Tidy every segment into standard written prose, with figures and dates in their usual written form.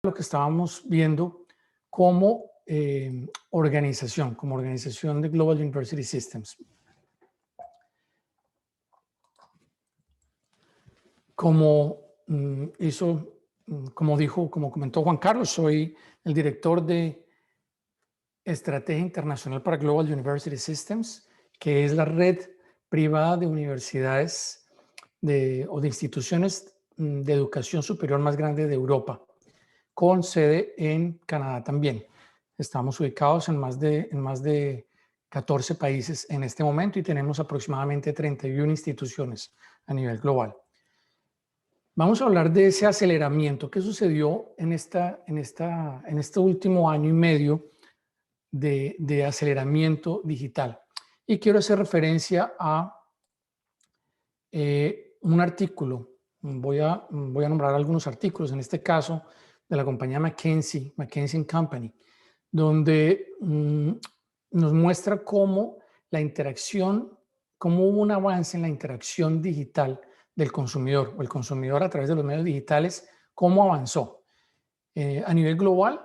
lo que estábamos viendo como organización, de Global University Systems. Como como comentó Juan Carlos, soy el director de Estrategia Internacional para Global University Systems, que es la red privada de universidades o de instituciones de educación superior más grande de Europa, con sede en Canadá también. Estamos ubicados en más de 14 países en este momento y tenemos aproximadamente 31 instituciones a nivel global. Vamos a hablar de ese aceleramiento que sucedió en este último año y medio de aceleramiento digital. Y quiero hacer referencia a un artículo. Voy a nombrar algunos artículos, en este caso de la compañía McKinsey & Company, donde nos muestra cómo cómo hubo un avance en la interacción digital del consumidor, o el consumidor a través de los medios digitales, cómo avanzó. A nivel global,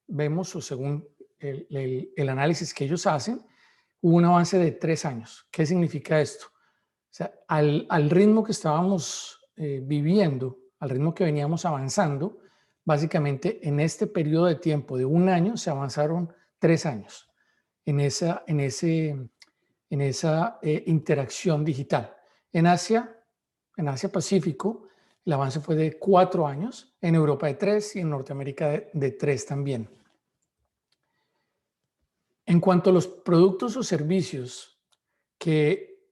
vemos, o según el análisis que ellos hacen, hubo un avance de 3 años. ¿Qué significa esto? O sea, al ritmo que estábamos viviendo, al ritmo que veníamos avanzando, básicamente en este periodo de tiempo de 1 año se avanzaron 3 años en esa interacción digital. En Asia Pacífico, el avance fue de 4 años, en Europa de 3 y en Norteamérica de 3 también. En cuanto a los productos o servicios que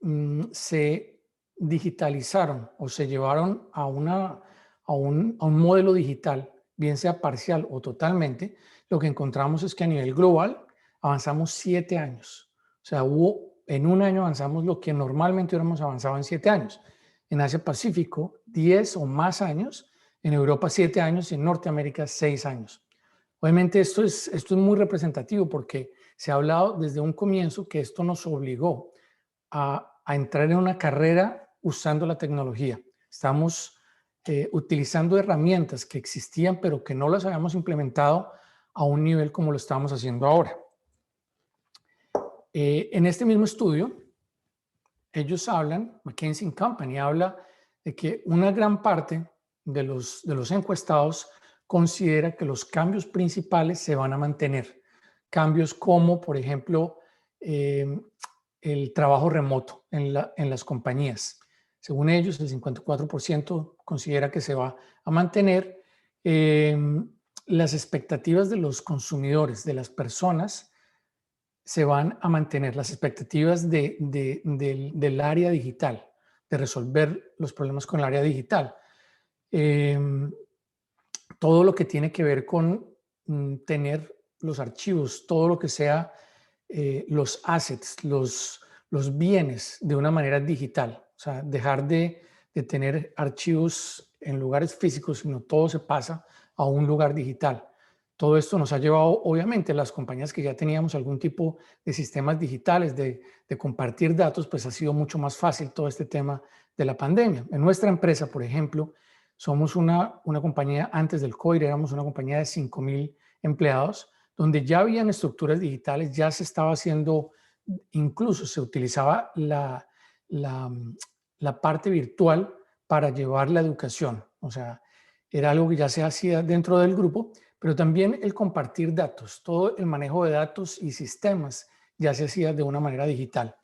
se digitalizaron o se llevaron a un modelo digital, bien sea parcial o totalmente, lo que encontramos es que a nivel global avanzamos 7 años. O sea, en 1 año avanzamos lo que normalmente hubiéramos avanzado en 7 años. En Asia Pacífico, 10 o más años, en Europa 7 años y en Norteamérica 6 años. Obviamente esto es muy representativo porque se ha hablado desde un comienzo que esto nos obligó a entrar en una carrera usando la tecnología. Estamos utilizando herramientas que existían pero que no las habíamos implementado a un nivel como lo estamos haciendo ahora. En este mismo estudio, ellos hablan, McKinsey & Company habla de que una gran parte de los encuestados considera que los cambios principales se van a mantener. Cambios como, por ejemplo, el trabajo remoto en las compañías. Según ellos, el 54% considera que se va a mantener. Las expectativas de los consumidores, de las personas, se van a mantener. Las expectativas del área digital, de resolver los problemas con el área digital. Todo lo que tiene que ver con tener los archivos, todo lo que sea los assets, los bienes de una manera digital. O sea, dejar de tener archivos en lugares físicos, sino todo se pasa a un lugar digital. Todo esto nos ha llevado, obviamente, las compañías que ya teníamos algún tipo de sistemas digitales de compartir datos, pues ha sido mucho más fácil todo este tema de la pandemia. En nuestra empresa, por ejemplo, somos una compañía, antes del COVID éramos una compañía de 5,000 empleados, donde ya habían estructuras digitales, ya se estaba haciendo, incluso se utilizaba la parte virtual para llevar la educación. O sea, era algo que ya se hacía dentro del grupo, pero también el compartir datos, todo el manejo de datos y sistemas ya se hacía de una manera digital.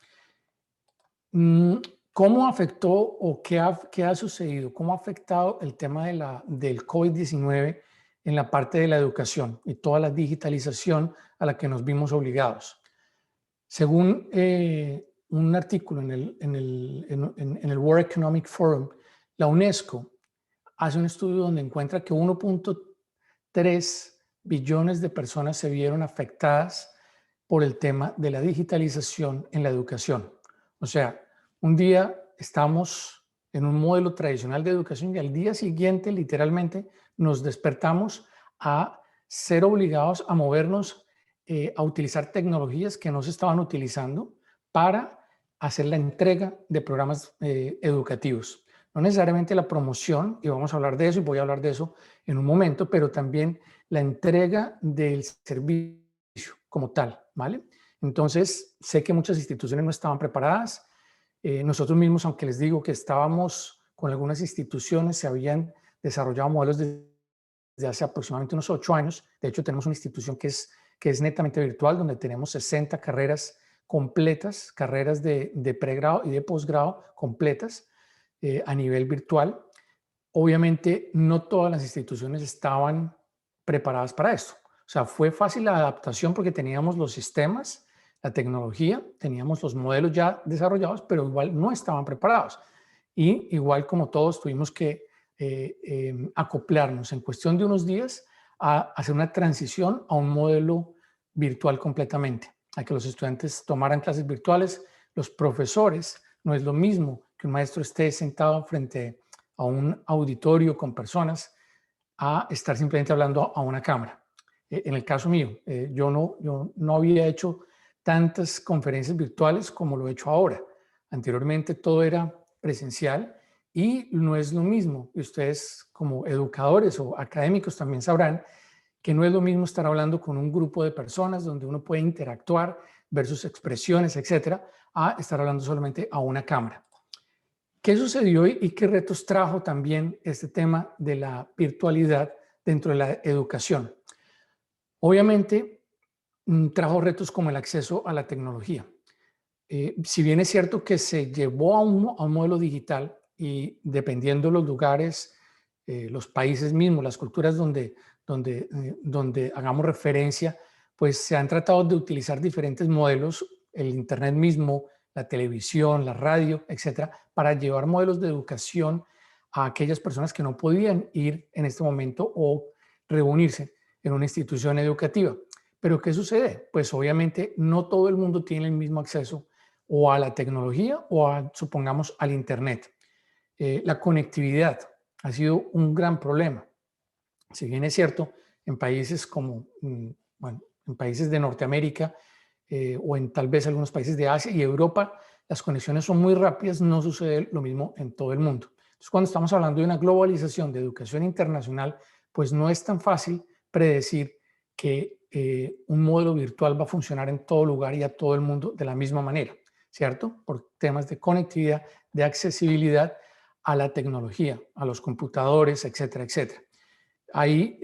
¿Cómo afectó o qué ha sucedido? ¿Cómo ha afectado el tema del COVID-19 en la parte de la educación y toda la digitalización a la que nos vimos obligados? Según un artículo en el World Economic Forum, la UNESCO hace un estudio donde encuentra que 1.3 billones de personas se vieron afectadas por el tema de la digitalización en la educación. O sea, un día estamos en un modelo tradicional de educación y al día siguiente, literalmente, nos despertamos a ser obligados a movernos, a utilizar tecnologías que no se estaban utilizando para hacer la entrega de programas educativos. no necesariamente la promoción, y vamos a hablar de eso y voy a hablar de eso en un momento, pero también la entrega del servicio como tal, ¿vale? Entonces, sé que muchas instituciones no estaban preparadas. Nosotros mismos, aunque les digo que estábamos con algunas instituciones, se habían desarrollado modelos desde hace aproximadamente unos 8 años. De hecho, tenemos una institución que es netamente virtual, donde tenemos 60 carreras completas, carreras de pregrado y de posgrado completas a nivel virtual. Obviamente, no todas las instituciones estaban preparadas para esto. O sea, fue fácil la adaptación porque teníamos los sistemas, la tecnología, teníamos los modelos ya desarrollados, pero igual no estaban preparados. Y igual como todos tuvimos que acoplarnos en cuestión de unos días a hacer una transición a un modelo virtual completamente, a que los estudiantes tomaran clases virtuales, los profesores, no es lo mismo que un maestro esté sentado frente a un auditorio con personas a estar simplemente hablando a una cámara. En el caso mío, yo no había hecho tantas conferencias virtuales como lo he hecho ahora. Anteriormente todo era presencial y no es lo mismo. Y ustedes como educadores o académicos también sabrán que no es lo mismo estar hablando con un grupo de personas donde uno puede interactuar, ver sus expresiones, etcétera, a estar hablando solamente a una cámara. ¿Qué sucedió y qué retos trajo también este tema de la virtualidad dentro de la educación? Obviamente, trajo retos como el acceso a la tecnología. Si bien es cierto que se llevó a un modelo digital y dependiendo de los lugares, los países mismos, las culturas donde hagamos referencia, pues se han tratado de utilizar diferentes modelos, el Internet mismo, la televisión, la radio, etcétera, para llevar modelos de educación a aquellas personas que no podían ir en este momento o reunirse en una institución educativa. Pero ¿qué sucede? Pues obviamente no todo el mundo tiene el mismo acceso o a la tecnología o supongamos, al Internet. La conectividad ha sido un gran problema. Si bien es cierto, en países como, bueno, en países de Norteamérica o en tal vez algunos países de Asia y Europa, las conexiones son muy rápidas, no sucede lo mismo en todo el mundo. Entonces, cuando estamos hablando de una globalización de educación internacional, pues no es tan fácil predecir que un modelo virtual va a funcionar en todo lugar y a todo el mundo de la misma manera, ¿cierto? Por temas de conectividad, de accesibilidad a la tecnología, a los computadores, etcétera, etcétera. Ahí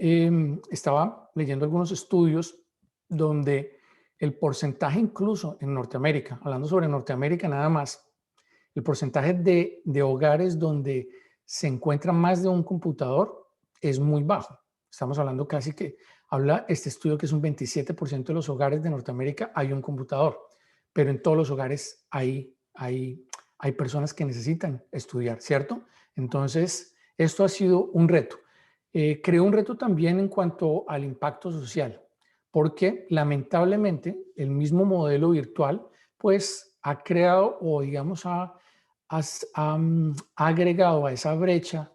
estaba leyendo algunos estudios donde el porcentaje incluso en Norteamérica, hablando sobre Norteamérica nada más, el porcentaje de hogares donde se encuentra más de un computador es muy bajo. Estamos hablando casi que, habla este estudio que es un 27% de los hogares de Norteamérica hay un computador, pero en todos los hogares hay personas que necesitan estudiar, ¿cierto? Entonces, esto ha sido un reto. Creó un reto también en cuanto al impacto social, porque lamentablemente el mismo modelo virtual pues ha creado o digamos ha agregado a esa brecha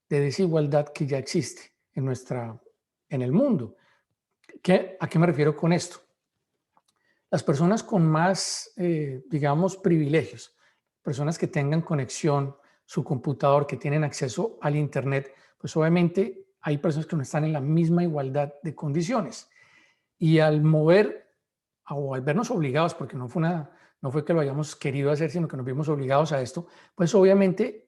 de desigualdad que ya existe en el mundo. ¿A qué me refiero con esto? Las personas con más, digamos, privilegios, personas que tengan conexión, su computador, que tienen acceso al Internet, pues obviamente hay personas que no están en la misma igualdad de condiciones. Y al mover o al vernos obligados, porque no fue que lo hayamos querido hacer, sino que nos vimos obligados a esto, pues obviamente,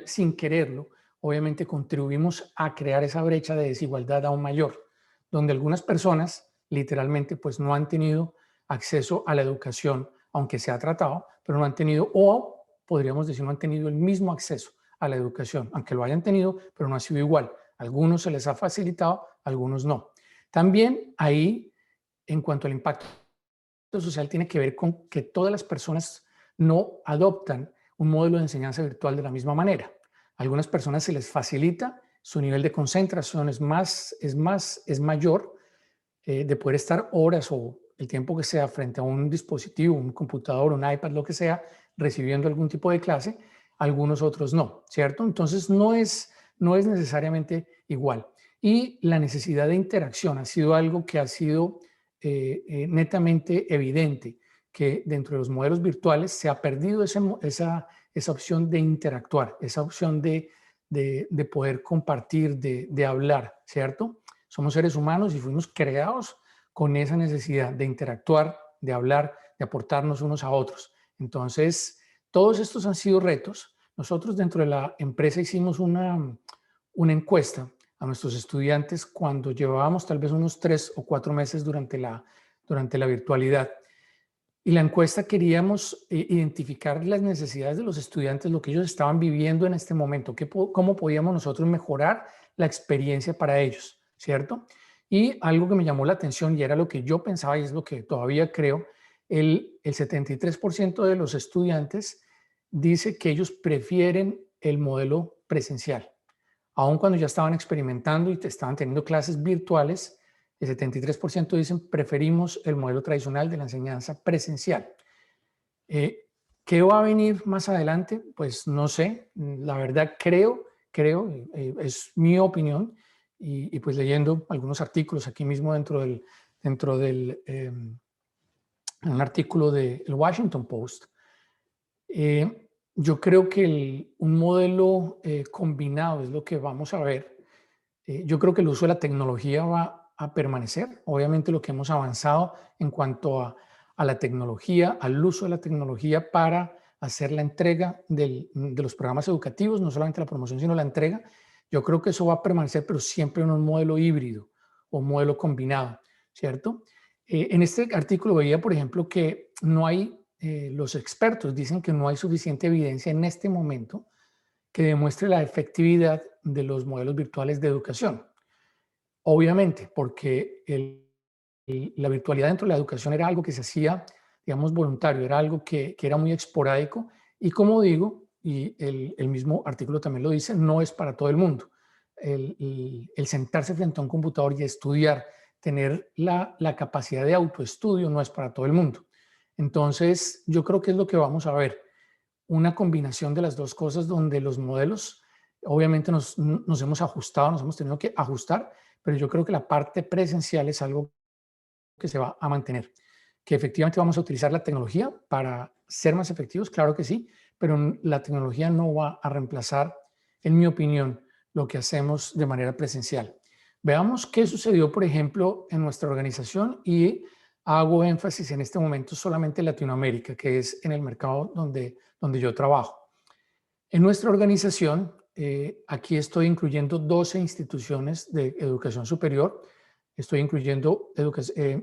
sin quererlo, obviamente contribuimos a crear esa brecha de desigualdad aún mayor, donde algunas personas literalmente pues no han tenido acceso a la educación, aunque se ha tratado, pero no han tenido, o podríamos decir, no han tenido el mismo acceso a la educación, aunque lo hayan tenido, pero no ha sido igual. A algunos se les ha facilitado, a algunos no. También ahí, en cuanto al impacto social, tiene que ver con que todas las personas no adoptan un modelo de enseñanza virtual de la misma manera. A algunas personas se les facilita, su nivel de concentración es mayor, de poder estar horas o el tiempo que sea frente a un dispositivo, un computador, un iPad, lo que sea, recibiendo algún tipo de clase, algunos otros no, ¿cierto? Entonces no es necesariamente igual. Y la necesidad de interacción ha sido algo que ha sido netamente evidente, que dentro de los modelos virtuales se ha perdido esa opción de interactuar, esa opción de poder compartir, de hablar, ¿cierto? Somos seres humanos y fuimos creados con esa necesidad de interactuar, de hablar, de aportarnos unos a otros. Entonces, todos estos han sido retos. Nosotros dentro de la empresa hicimos una encuesta a nuestros estudiantes cuando llevábamos tal vez unos 3 o 4 meses durante la virtualidad. Y la encuesta queríamos identificar las necesidades de los estudiantes, lo que ellos estaban viviendo en este momento, cómo podíamos nosotros mejorar la experiencia para ellos, ¿cierto? Y algo que me llamó la atención y era lo que yo pensaba y es lo que todavía creo, el 73% de los estudiantes dice que ellos prefieren el modelo presencial. Aun cuando ya estaban experimentando y estaban teniendo clases virtuales, el 73% dicen preferimos el modelo tradicional de la enseñanza presencial. ¿Qué va a venir más adelante? Pues no sé. La verdad creo, es mi opinión, y pues leyendo algunos artículos aquí mismo dentro del un artículo del Washington Post, yo creo que un modelo combinado es lo que vamos a ver. Yo creo que el uso de la tecnología va a permanecer. Obviamente lo que hemos avanzado en cuanto a la tecnología, al uso de la tecnología para hacer la entrega de los programas educativos, no solamente la promoción, sino la entrega, yo creo que eso va a permanecer, pero siempre en un modelo híbrido o un modelo combinado, ¿cierto? En este artículo veía, por ejemplo, que no hay, los expertos dicen que no hay suficiente evidencia en este momento que demuestre la efectividad de los modelos virtuales de educación. Obviamente, porque la virtualidad dentro de la educación era algo que se hacía, digamos, voluntario, era algo que era muy esporádico y como digo, y el mismo artículo también lo dice, no es para todo el mundo. El sentarse frente a un computador y estudiar, tener la capacidad de autoestudio no es para todo el mundo. Entonces, yo creo que es lo que vamos a ver, una combinación de las dos cosas donde los modelos, obviamente nos hemos ajustado, nos hemos tenido que ajustar, pero yo creo que la parte presencial es algo que se va a mantener. Que efectivamente vamos a utilizar la tecnología para ser más efectivos, claro que sí, pero la tecnología no va a reemplazar, en mi opinión, lo que hacemos de manera presencial. Veamos qué sucedió, por ejemplo, en nuestra organización y hago énfasis en este momento solamente en Latinoamérica, que es en el mercado donde yo trabajo. En nuestra organización, aquí estoy incluyendo 12 instituciones de educación superior. Estoy incluyendo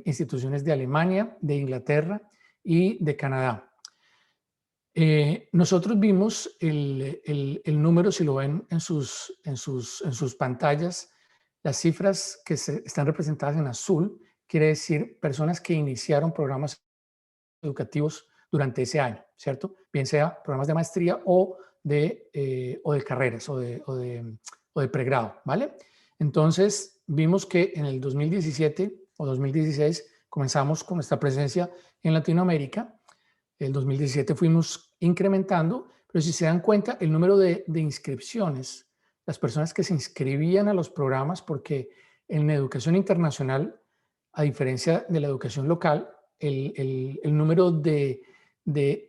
instituciones de Alemania, de Inglaterra y de Canadá. Nosotros vimos el número, si lo ven en sus pantallas, las cifras que están representadas en azul, quiere decir personas que iniciaron programas educativos durante ese año, ¿cierto? Bien sea programas de maestría o de carreras o de pregrado, ¿vale? Entonces, vimos que en el 2017 o 2016 comenzamos con nuestra presencia en Latinoamérica. El 2017 fuimos incrementando, pero si se dan cuenta, el número de inscripciones, las personas que se inscribían a los programas, porque en educación internacional, a diferencia de la educación local, el número de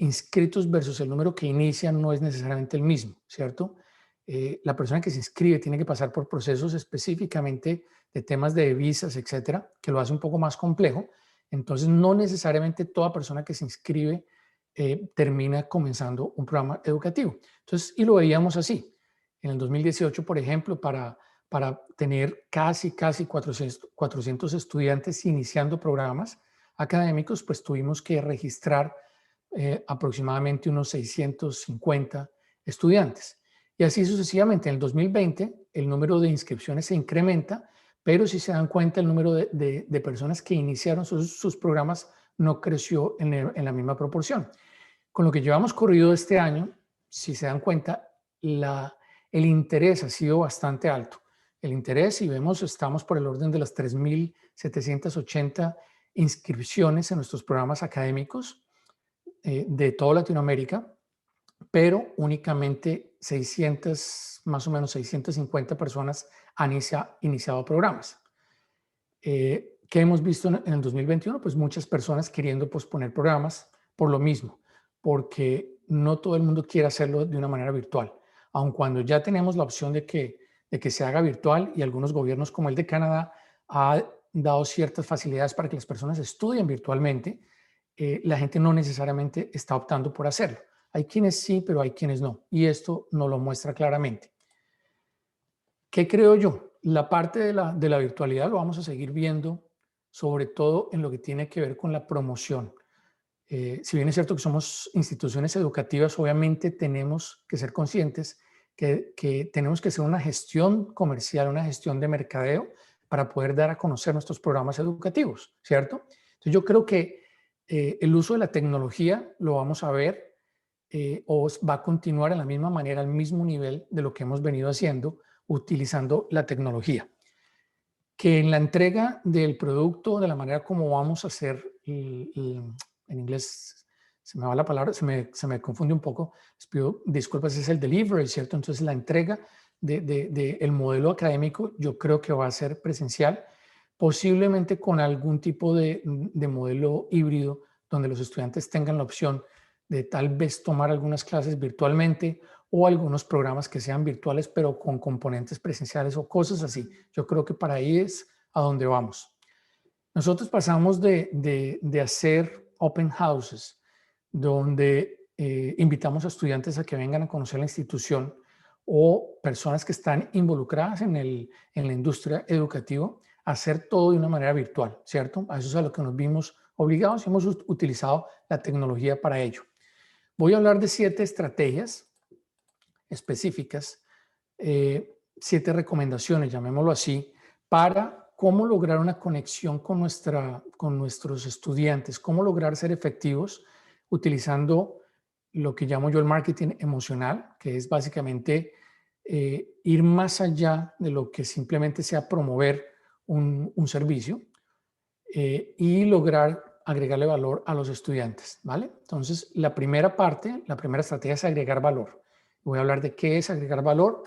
inscritos versus el número que inician no es necesariamente el mismo, ¿cierto? La persona que se inscribe tiene que pasar por procesos específicamente de temas de visas, etcétera, que lo hace un poco más complejo. Entonces, no necesariamente toda persona que se inscribe termina comenzando un programa educativo. Entonces, y lo veíamos así. En el 2018, por ejemplo, para tener casi 400 estudiantes iniciando programas académicos, pues tuvimos que registrar aproximadamente unos 650 estudiantes. Y así sucesivamente. En el 2020, el número de inscripciones se incrementa, pero si se dan cuenta, el número de personas que iniciaron sus programas no creció en la misma proporción. Con lo que llevamos corrido este año, si se dan cuenta, el interés ha sido bastante alto. El interés, si vemos, estamos por el orden de las 3.780 inscripciones en nuestros programas académicos de toda Latinoamérica, pero únicamente 600, más o menos 650 personas han iniciado programas. ¿Qué hemos visto en el 2021? Pues muchas personas queriendo posponer programas por lo mismo, porque no todo el mundo quiere hacerlo de una manera virtual. Aun cuando ya tenemos la opción de que se haga virtual, y algunos gobiernos como el de Canadá ha dado ciertas facilidades para que las personas estudien virtualmente, la gente no necesariamente está optando por hacerlo. Hay quienes sí, pero hay quienes no. Y esto nos lo muestra claramente. ¿Qué creo yo? La parte de la virtualidad lo vamos a seguir viendo, sobre todo en lo que tiene que ver con la promoción. Si bien es cierto que somos instituciones educativas, obviamente tenemos que ser conscientes que tenemos que hacer una gestión comercial, una gestión de mercadeo para poder dar a conocer nuestros programas educativos, ¿cierto? Entonces yo creo que el uso de la tecnología lo vamos a ver o va a continuar en la misma manera, al mismo nivel de lo que hemos venido haciendo, utilizando la tecnología. Que en la entrega del producto, de la manera como vamos a hacer, en inglés se me va la palabra, se me confunde un poco, les pido disculpas, es el delivery, ¿cierto? Entonces la entrega el modelo académico yo creo que va a ser presencial, posiblemente con algún tipo de modelo híbrido, donde los estudiantes tengan la opción de tal vez tomar algunas clases virtualmente o algunos programas que sean virtuales, pero con componentes presenciales o cosas así. Yo creo que para ahí es a donde vamos. Nosotros pasamos de hacer open houses, donde invitamos a estudiantes a que vengan a conocer la institución o personas que están involucradas en la industria educativa, a hacer todo de una manera virtual, ¿cierto? A eso es a lo que nos vimos obligados y hemos utilizado la tecnología para ello. Voy a hablar de 7 estrategias específicas, 7 recomendaciones, llamémoslo así, para cómo lograr una conexión con nuestros estudiantes, cómo lograr ser efectivos utilizando lo que llamo yo el marketing emocional, que es básicamente ir más allá de lo que simplemente sea promover un servicio y lograr agregarle valor a los estudiantes, ¿vale? Entonces, la primera parte, la primera estrategia es agregar valor. Voy a hablar de qué es agregar valor,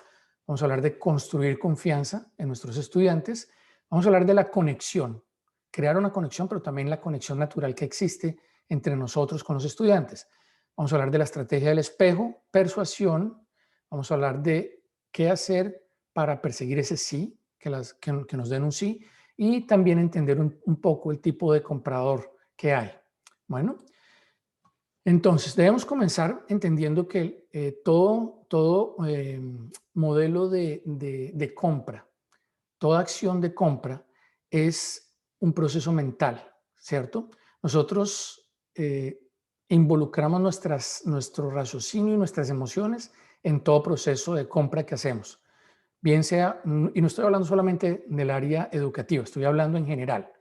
vamos a hablar de construir confianza en nuestros estudiantes, vamos a hablar de la conexión, crear una conexión, pero también la conexión natural que existe entre nosotros con los estudiantes. Vamos a hablar de la estrategia del espejo, persuasión, vamos a hablar de qué hacer para perseguir ese sí, que nos den un sí, y también entender un poco el tipo de comprador que hay. Bueno, entonces debemos comenzar entendiendo que todo modelo de compra, toda acción de compra es un proceso mental, ¿cierto? Nosotros involucramos nuestro raciocinio y nuestras emociones en todo proceso de compra que hacemos. Bien sea, y no estoy hablando solamente del área educativa, estoy hablando en general.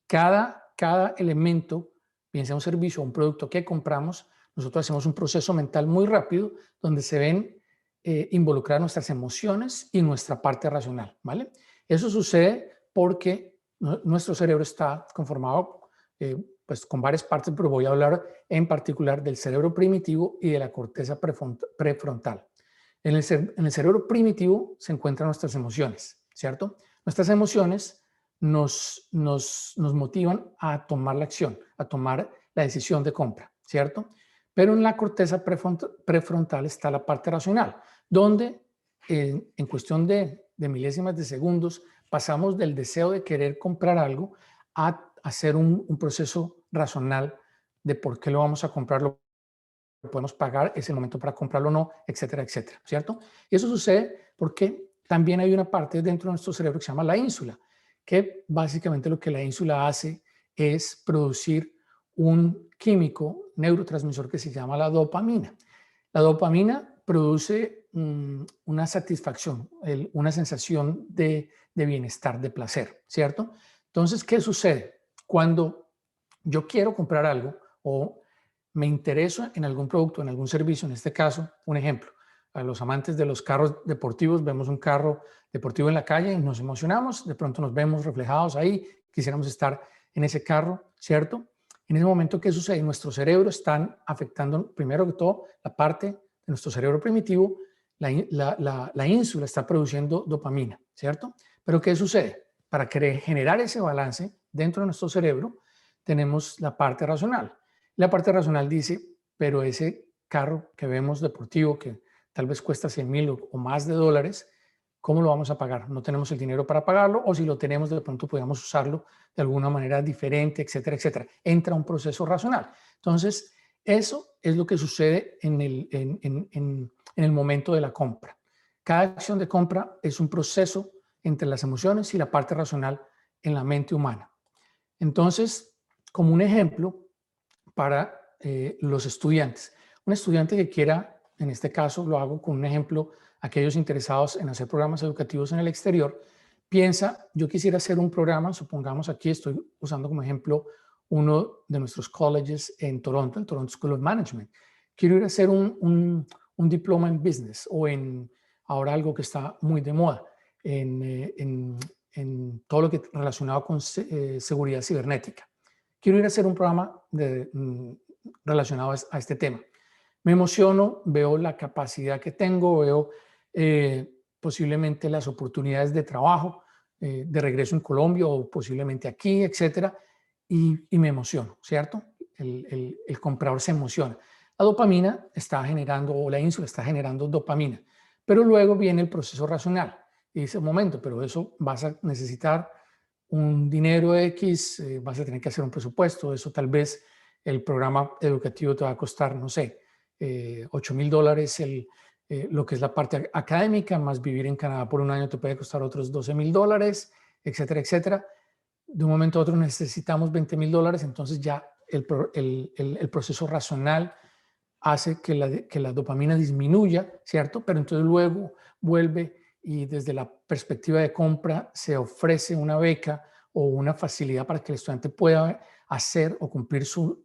Cada elemento, bien sea un servicio o un producto que compramos, nosotros hacemos un proceso mental muy rápido donde se ven involucrar nuestras emociones y nuestra parte racional, ¿vale? Eso sucede porque nuestro cerebro está conformado pues con varias partes, pero voy a hablar en particular del cerebro primitivo y de la corteza prefrontal. En el cerebro primitivo se encuentran nuestras emociones, ¿cierto? Nuestras emociones nos motivan a tomar la acción, a tomar la decisión de compra, ¿cierto? Pero en la corteza prefrontal está la parte racional, donde en cuestión de milésimas de segundos pasamos del deseo de querer comprar algo a hacer un proceso racional de por qué lo vamos a comprar, lo podemos pagar, es el momento para comprarlo o no, etcétera, etcétera, ¿cierto? Y eso sucede porque también hay una parte dentro de nuestro cerebro que se llama la ínsula, que básicamente lo que la ínsula hace es producir un químico neurotransmisor que se llama la dopamina. La dopamina produce una satisfacción, una sensación de bienestar, de placer, ¿cierto? Entonces, ¿qué sucede? Cuando yo quiero comprar algo o me intereso en algún producto, en algún servicio, en este caso, un ejemplo, a los amantes de los carros deportivos, vemos un carro deportivo en la calle y nos emocionamos, de pronto nos vemos reflejados ahí, quisiéramos estar en ese carro, ¿cierto? En ese momento, ¿qué sucede? Nuestro cerebro están afectando, primero que todo, la parte de nuestro cerebro primitivo, la ínsula está produciendo dopamina, ¿cierto? Pero ¿qué sucede? Para generar ese balance dentro de nuestro cerebro, tenemos la parte racional. La parte racional dice, pero ese carro que vemos deportivo que tal vez cuesta 100,000 o más de dólares, ¿cómo lo vamos a pagar? No tenemos el dinero para pagarlo, o si lo tenemos, de pronto podemos usarlo de alguna manera diferente, etcétera, etcétera. Entra un proceso racional. Entonces, eso es lo que sucede en el momento de la compra. Cada acción de compra es un proceso entre las emociones y la parte racional en la mente humana. Entonces, como un ejemplo para los estudiantes, un estudiante que quiera, en este caso lo hago con un ejemplo, aquellos interesados en hacer programas educativos en el exterior, piensa, yo quisiera hacer un programa, supongamos aquí estoy usando como ejemplo uno de nuestros colleges en Toronto, el Toronto School of Management. Quiero ir a hacer un diploma en business o en ahora algo que está muy de moda, en todo lo que relacionado con seguridad cibernética. Quiero ir a hacer un programa relacionado a este tema. Me emociono, veo la capacidad que tengo, veo posiblemente las oportunidades de trabajo, de regreso en Colombia o posiblemente aquí, etcétera, y me emociono, ¿cierto? El comprador se emociona. La dopamina está generando, o la insulina está generando dopamina, pero luego viene el proceso racional y dice, un momento, pero eso vas a necesitar un dinero X, vas a tener que hacer un presupuesto, eso tal vez el programa educativo te va a costar, no sé, $8,000 lo que es la parte académica, más vivir en Canadá por un año te puede costar otros $12,000, etcétera, etcétera. De un momento a otro necesitamos $20,000, entonces ya el proceso racional hace que la dopamina disminuya, ¿cierto? Pero entonces luego vuelve y desde la perspectiva de compra se ofrece una beca o una facilidad para que el estudiante pueda hacer o cumplir su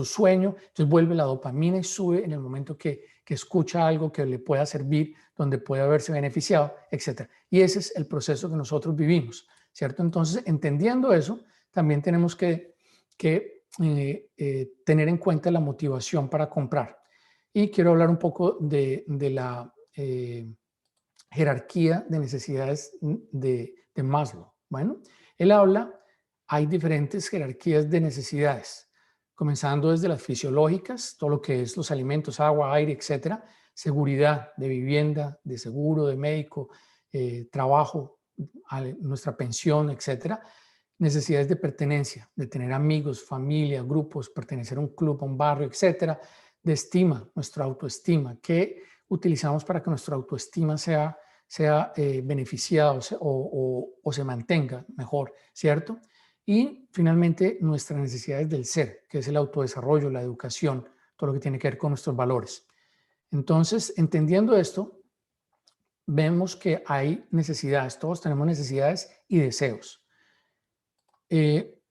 sueño. Entonces vuelve la dopamina y sube en el momento que escucha algo que le pueda servir, donde pueda haberse beneficiado, etc. Y ese es el proceso que nosotros vivimos, ¿cierto? Entonces, entendiendo eso, también tenemos que tener en cuenta la motivación para comprar. Y quiero hablar un poco de la jerarquía de necesidades de Maslow. Bueno, él habla, hay diferentes jerarquías de necesidades, comenzando desde las fisiológicas, todo lo que es los alimentos, agua, aire, etcétera, seguridad de vivienda, de seguro, de médico, trabajo, nuestra pensión, etcétera. Necesidades de pertenencia, de tener amigos, familia, grupos, pertenecer a un club, a un barrio, etcétera. De estima, nuestra autoestima, que utilizamos para que nuestra autoestima sea beneficiada o se mantenga mejor, ¿cierto? Y finalmente nuestras necesidades del ser, que es el autodesarrollo, la educación, todo lo que tiene que ver con nuestros valores. Entonces, entendiendo esto, vemos que hay necesidades, todos tenemos necesidades y deseos.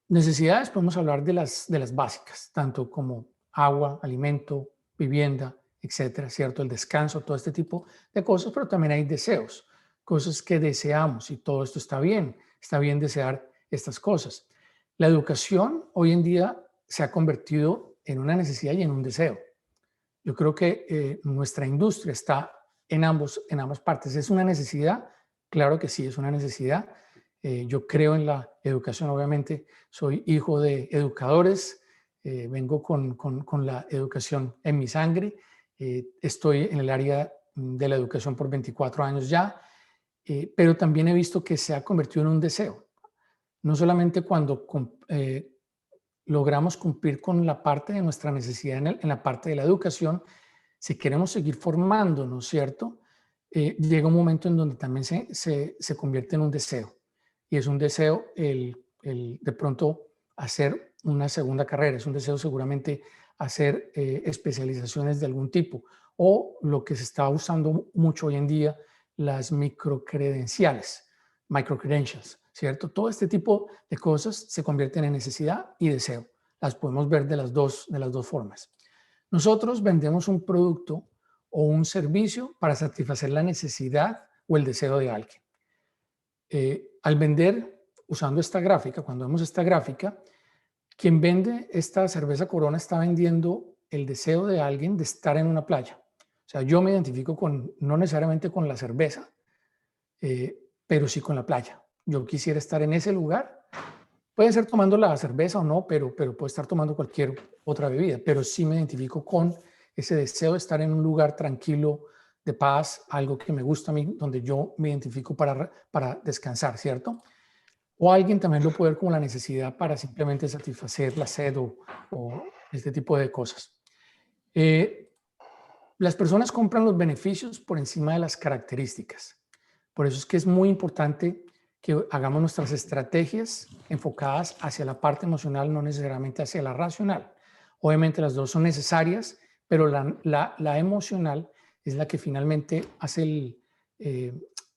Necesidades, podemos hablar de las básicas, tanto como agua, alimento, vivienda, etcétera, ¿cierto? El descanso, todo este tipo de cosas, pero también hay deseos, cosas que deseamos y todo esto está bien desear estas cosas. La educación hoy en día se ha convertido en una necesidad y en un deseo. Yo creo que nuestra industria está en ambas partes. ¿Es una necesidad? Claro que sí, es una necesidad. Yo creo en la educación, obviamente, soy hijo de educadores, vengo con la educación en mi sangre, estoy en el área de la educación por 24 años ya, pero también he visto que se ha convertido en un deseo. No solamente cuando logramos cumplir con la parte de nuestra necesidad en la parte de la educación, si queremos seguir formándonos, ¿cierto? Llega un momento en donde también se convierte en un deseo. Y es un deseo el de pronto hacer una segunda carrera, es un deseo seguramente hacer especializaciones de algún tipo, o lo que se está usando mucho hoy en día, las microcredenciales, microcredentials, ¿cierto? Todo este tipo de cosas se convierten en necesidad y deseo. Las podemos ver de las dos formas. Nosotros vendemos un producto o un servicio para satisfacer la necesidad o el deseo de alguien. Al vender, usando esta gráfica, cuando vemos esta gráfica, quien vende esta cerveza Corona está vendiendo el deseo de alguien de estar en una playa. O sea, yo me identifico no necesariamente con la cerveza, pero sí con la playa. Yo quisiera estar en ese lugar. Puede ser tomando la cerveza o no, pero puede estar tomando cualquier otra bebida, pero sí me identifico con ese deseo de estar en un lugar tranquilo, de paz, algo que me gusta a mí, donde yo me identifico para descansar, ¿cierto? O alguien también lo puede ver como la necesidad para simplemente satisfacer la sed o este tipo de cosas. Eh, las personas compran los beneficios por encima de las características. Por eso es que es muy importante que hagamos nuestras estrategias enfocadas hacia la parte emocional, no necesariamente hacia la racional. Obviamente las dos son necesarias, pero la emocional es la que finalmente hace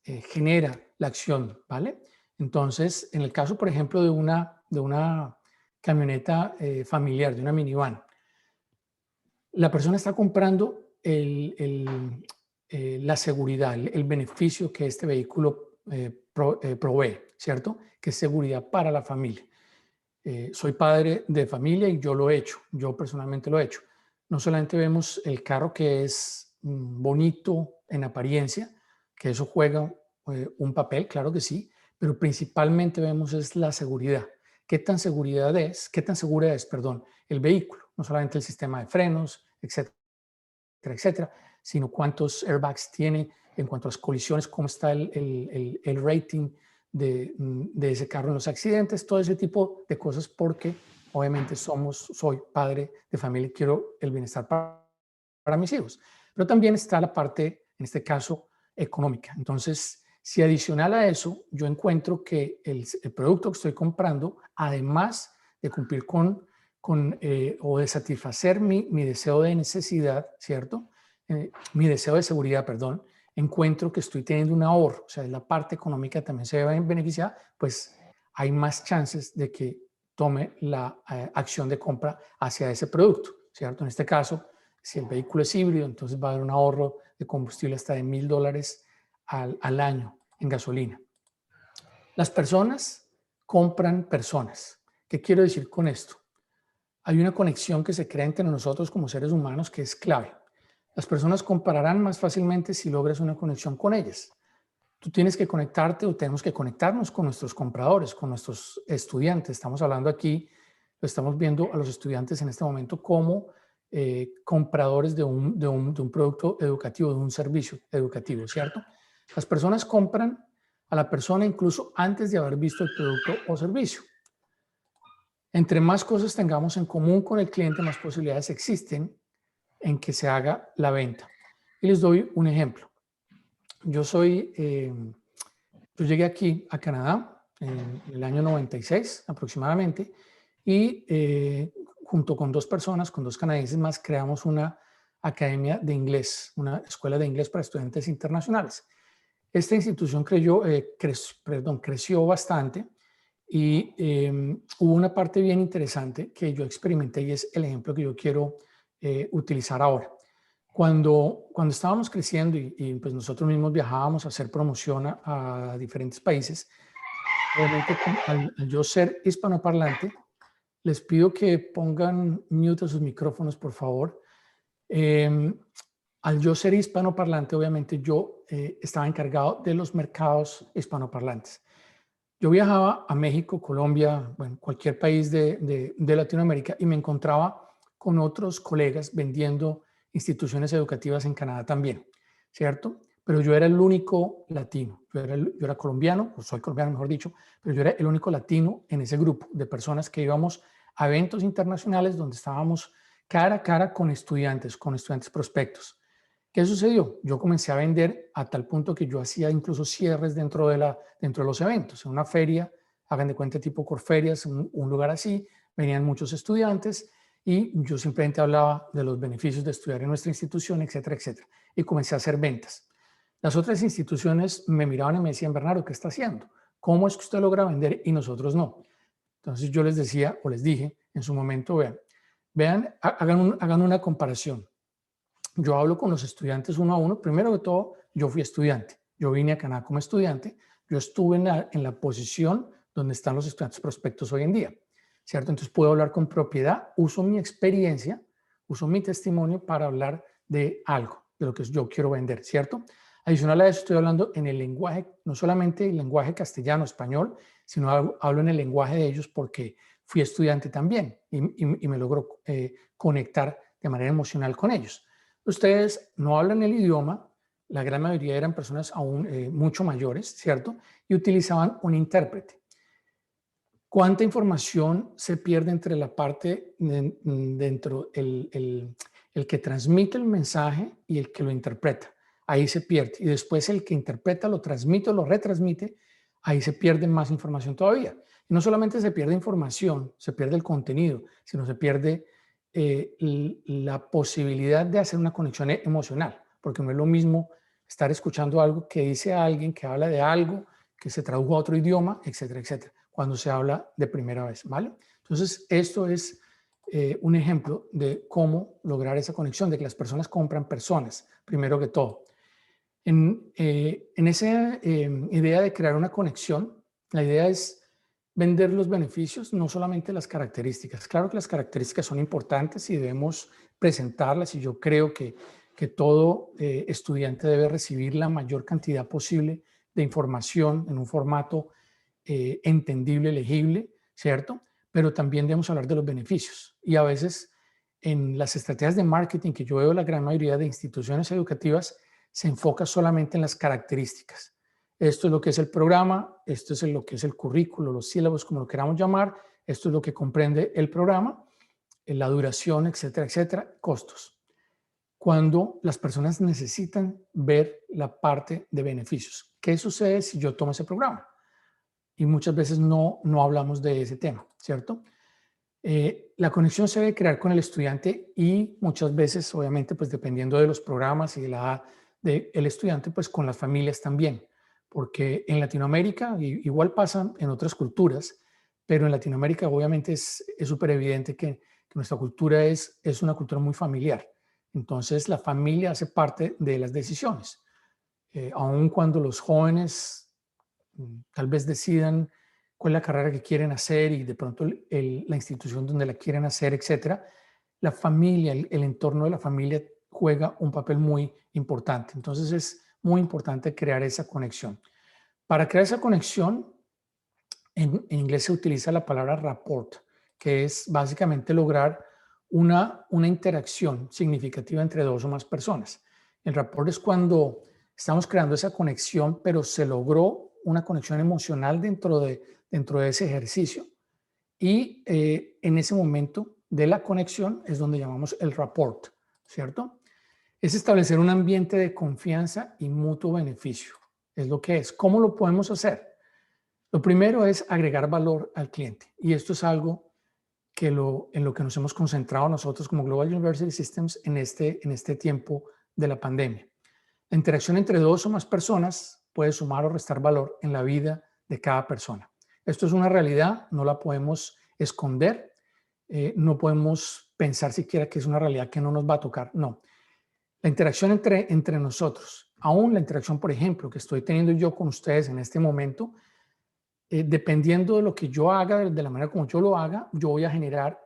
genera la acción, ¿vale? Entonces, en el caso, por ejemplo, de una camioneta familiar, de una minivan, la persona está comprando la seguridad, el beneficio que este vehículo provee, ¿cierto? Que es seguridad para la familia. Soy padre de familia y yo lo he hecho, yo personalmente lo he hecho. No solamente vemos el carro que es bonito en apariencia, que eso juega un papel, claro que sí, pero principalmente vemos es la seguridad. Qué tan segura es, perdón, el vehículo, no solamente el sistema de frenos, etcétera, etcétera, sino cuántos airbags tiene en cuanto a las colisiones, cómo está el rating de ese carro en los accidentes, todo ese tipo de cosas, porque obviamente soy padre de familia y quiero el bienestar para mis hijos. Pero también está la parte, en este caso, económica. Entonces, si adicional a eso, yo encuentro que el producto que estoy comprando, además de cumplir o de satisfacer mi deseo de necesidad, ¿cierto? Mi deseo de seguridad, perdón, encuentro que estoy teniendo un ahorro, o sea, la parte económica también se ve beneficiada, pues hay más chances de que tome la acción de compra hacia ese producto, ¿cierto? En este caso, si el vehículo es híbrido, entonces va a haber un ahorro de combustible hasta de $1,000 al año en gasolina. Las personas compran personas. ¿Qué quiero decir con esto? Hay una conexión que se crea entre nosotros como seres humanos que es clave. Las personas compararán más fácilmente si logras una conexión con ellas. Tú tienes que conectarte o tenemos que conectarnos con nuestros compradores, con nuestros estudiantes. Estamos hablando aquí, lo estamos viendo a los estudiantes en este momento como compradores de un producto educativo, de un servicio educativo, ¿cierto? Las personas compran a la persona incluso antes de haber visto el producto o servicio. Entre más cosas tengamos en común con el cliente, más posibilidades existen en que se haga la venta. Y les doy un ejemplo. Yo llegué aquí a Canadá en el año 96 aproximadamente y junto con con dos canadienses más, creamos una academia de inglés, una escuela de inglés para estudiantes internacionales. Esta institución creció bastante y hubo una parte bien interesante que yo experimenté y es el ejemplo que yo quiero utilizar ahora. Cuando estábamos creciendo y pues nosotros mismos viajábamos a hacer promoción a diferentes países, obviamente al yo ser hispanoparlante, les pido que pongan mute a sus micrófonos, por favor. Eh, Al yo ser hispanoparlante, obviamente yo estaba encargado de los mercados hispanoparlantes. Yo viajaba a México, Colombia, bueno, cualquier país de Latinoamérica y me encontraba con otros colegas vendiendo instituciones educativas en Canadá también, ¿cierto? Pero yo era el único latino, yo era colombiano, o soy colombiano mejor dicho, pero yo era el único latino en ese grupo de personas que íbamos a eventos internacionales donde estábamos cara a cara con estudiantes prospectos. ¿Qué sucedió? Yo comencé a vender a tal punto que yo hacía incluso cierres dentro de los eventos. En una feria, hagan de cuenta tipo Corferias, un lugar así, venían muchos estudiantes y yo simplemente hablaba de los beneficios de estudiar en nuestra institución, etcétera, etcétera. Y comencé a hacer ventas. Las otras instituciones me miraban y me decían, Bernardo, ¿qué está haciendo? ¿Cómo es que usted logra vender y nosotros no? Entonces yo les decía o les dije en su momento, hagan una comparación. Yo hablo con los estudiantes uno a uno. Primero de todo, yo fui estudiante. Yo vine a Canadá como estudiante. Yo estuve en la posición donde están los estudiantes prospectos hoy en día, ¿cierto? Entonces puedo hablar con propiedad, uso mi experiencia, uso mi testimonio para hablar de algo, de lo que yo quiero vender, ¿cierto? Adicional a eso, estoy hablando en el lenguaje, no solamente el lenguaje castellano, español, sino hablo en el lenguaje de ellos porque fui estudiante también y me logro conectar de manera emocional con ellos. Ustedes no hablan el idioma, la gran mayoría eran personas aún mucho mayores, ¿cierto? Y utilizaban un intérprete. ¿Cuánta información se pierde entre la parte dentro el que transmite el mensaje y el que lo interpreta? Ahí se pierde. Y después el que interpreta, lo transmite o lo retransmite, ahí se pierde más información todavía. Y no solamente se pierde información, se pierde el contenido, sino se pierde la posibilidad de hacer una conexión emocional, porque no es lo mismo estar escuchando algo que dice alguien, que habla de algo, que se tradujo a otro idioma, etcétera, etcétera, cuando se habla de primera vez, ¿vale? Entonces, esto es un ejemplo de cómo lograr esa conexión, de que las personas compran personas, primero que todo. En esa idea de crear una conexión, la idea es vender los beneficios, no solamente las características. Claro que las características son importantes y debemos presentarlas, y yo creo que todo estudiante debe recibir la mayor cantidad posible de información en un formato entendible, legible, ¿cierto? Pero también debemos hablar de los beneficios. Y a veces en las estrategias de marketing que yo veo la gran mayoría de instituciones educativas se enfoca solamente en las características. Esto es lo que es el programa, esto es lo que es el currículo, los sílabos, como lo queramos llamar, esto es lo que comprende el programa, la duración, etcétera, etcétera, costos. Cuando las personas necesitan ver la parte de beneficios. ¿Qué sucede si yo tomo ese programa? Y muchas veces no hablamos de ese tema, ¿cierto? La conexión se debe crear con el estudiante y muchas veces, obviamente, pues dependiendo de los programas y de la edad del estudiante, pues con las familias también. Porque en Latinoamérica, igual pasa en otras culturas, pero en Latinoamérica obviamente es súper evidente que nuestra cultura es una cultura muy familiar. Entonces la familia hace parte de las decisiones. Aun cuando los jóvenes tal vez decidan cuál es la carrera que quieren hacer y de pronto la institución donde la quieren hacer, etcétera, la familia, el entorno de la familia juega un papel muy importante. Entonces es muy importante crear esa conexión. Para crear esa conexión, en inglés se utiliza la palabra rapport, que es básicamente lograr una interacción significativa entre dos o más personas. El rapport es cuando estamos creando esa conexión, pero se logró una conexión emocional dentro de ese ejercicio. Y en ese momento de la conexión es donde llamamos el rapport, ¿cierto? Es establecer un ambiente de confianza y mutuo beneficio. Es lo que es. ¿Cómo lo podemos hacer? Lo primero es agregar valor al cliente. Y esto es algo en lo que nos hemos concentrado nosotros como Global University Systems en este tiempo de la pandemia. La interacción entre dos o más personas puede sumar o restar valor en la vida de cada persona. Esto es una realidad, no la podemos esconder, no podemos pensar siquiera que es una realidad que no nos va a tocar, no. La interacción entre nosotros, aún la interacción, por ejemplo, que estoy teniendo yo con ustedes en este momento, dependiendo de lo que yo haga, de la manera como yo lo haga, yo voy a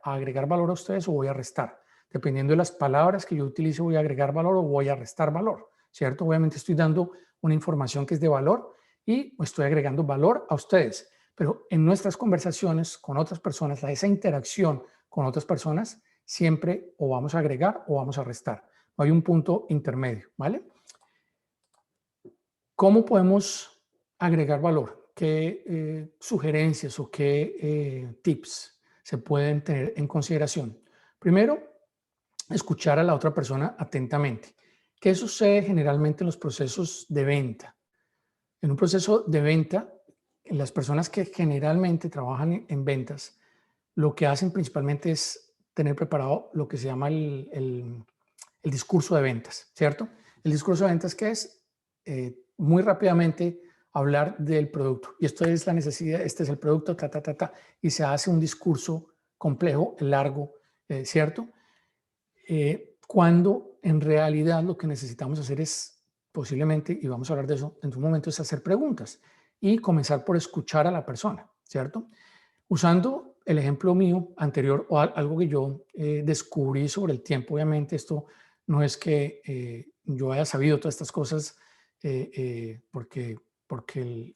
agregar valor a ustedes o voy a restar. Dependiendo de las palabras que yo utilice, voy a agregar valor o voy a restar valor, ¿cierto? Obviamente estoy dando una información que es de valor y estoy agregando valor a ustedes. Pero en nuestras conversaciones con otras personas, esa interacción con otras personas, siempre o vamos a agregar o vamos a restar. No hay un punto intermedio, ¿vale? ¿Cómo podemos agregar valor? ¿Qué sugerencias o qué tips se pueden tener en consideración? Primero, escuchar a la otra persona atentamente. ¿Qué sucede generalmente en los procesos de venta? En un proceso de venta, las personas que generalmente trabajan en ventas, lo que hacen principalmente es tener preparado lo que se llama el discurso de ventas, ¿cierto? El discurso de ventas, ¿qué es? Muy rápidamente hablar del producto. Y esto es la necesidad, este es el producto, y se hace un discurso complejo, largo, ¿cierto? Cuando en realidad lo que necesitamos hacer es posiblemente, y vamos a hablar de eso en un momento, es hacer preguntas y comenzar por escuchar a la persona, ¿cierto? Usando el ejemplo mío anterior o algo que yo descubrí sobre el tiempo, obviamente esto no es que yo haya sabido todas estas cosas porque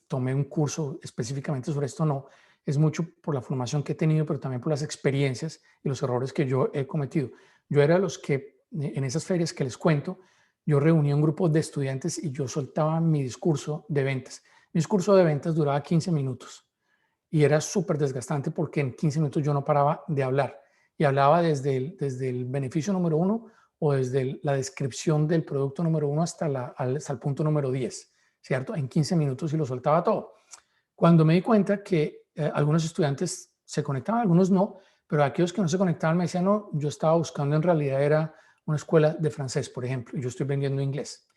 tomé un curso específicamente sobre esto, no. Es mucho por la formación que he tenido, pero también por las experiencias y los errores que yo he cometido. Yo era de los que en esas ferias que les cuento, yo reuní un grupo de estudiantes y yo soltaba mi discurso de ventas. Mi discurso de ventas duraba 15 minutos y era súper desgastante porque en 15 minutos yo no paraba de hablar y hablaba desde el beneficio número 1 o desde la descripción del producto número 1 hasta el punto número 10, ¿cierto? En 15 minutos y lo soltaba todo. Cuando me di cuenta que algunos estudiantes se conectaban, algunos no, pero aquellos que no se conectaban me decían, no, yo estaba buscando en realidad era una escuela de francés, por ejemplo, y yo estoy vendiendo inglés.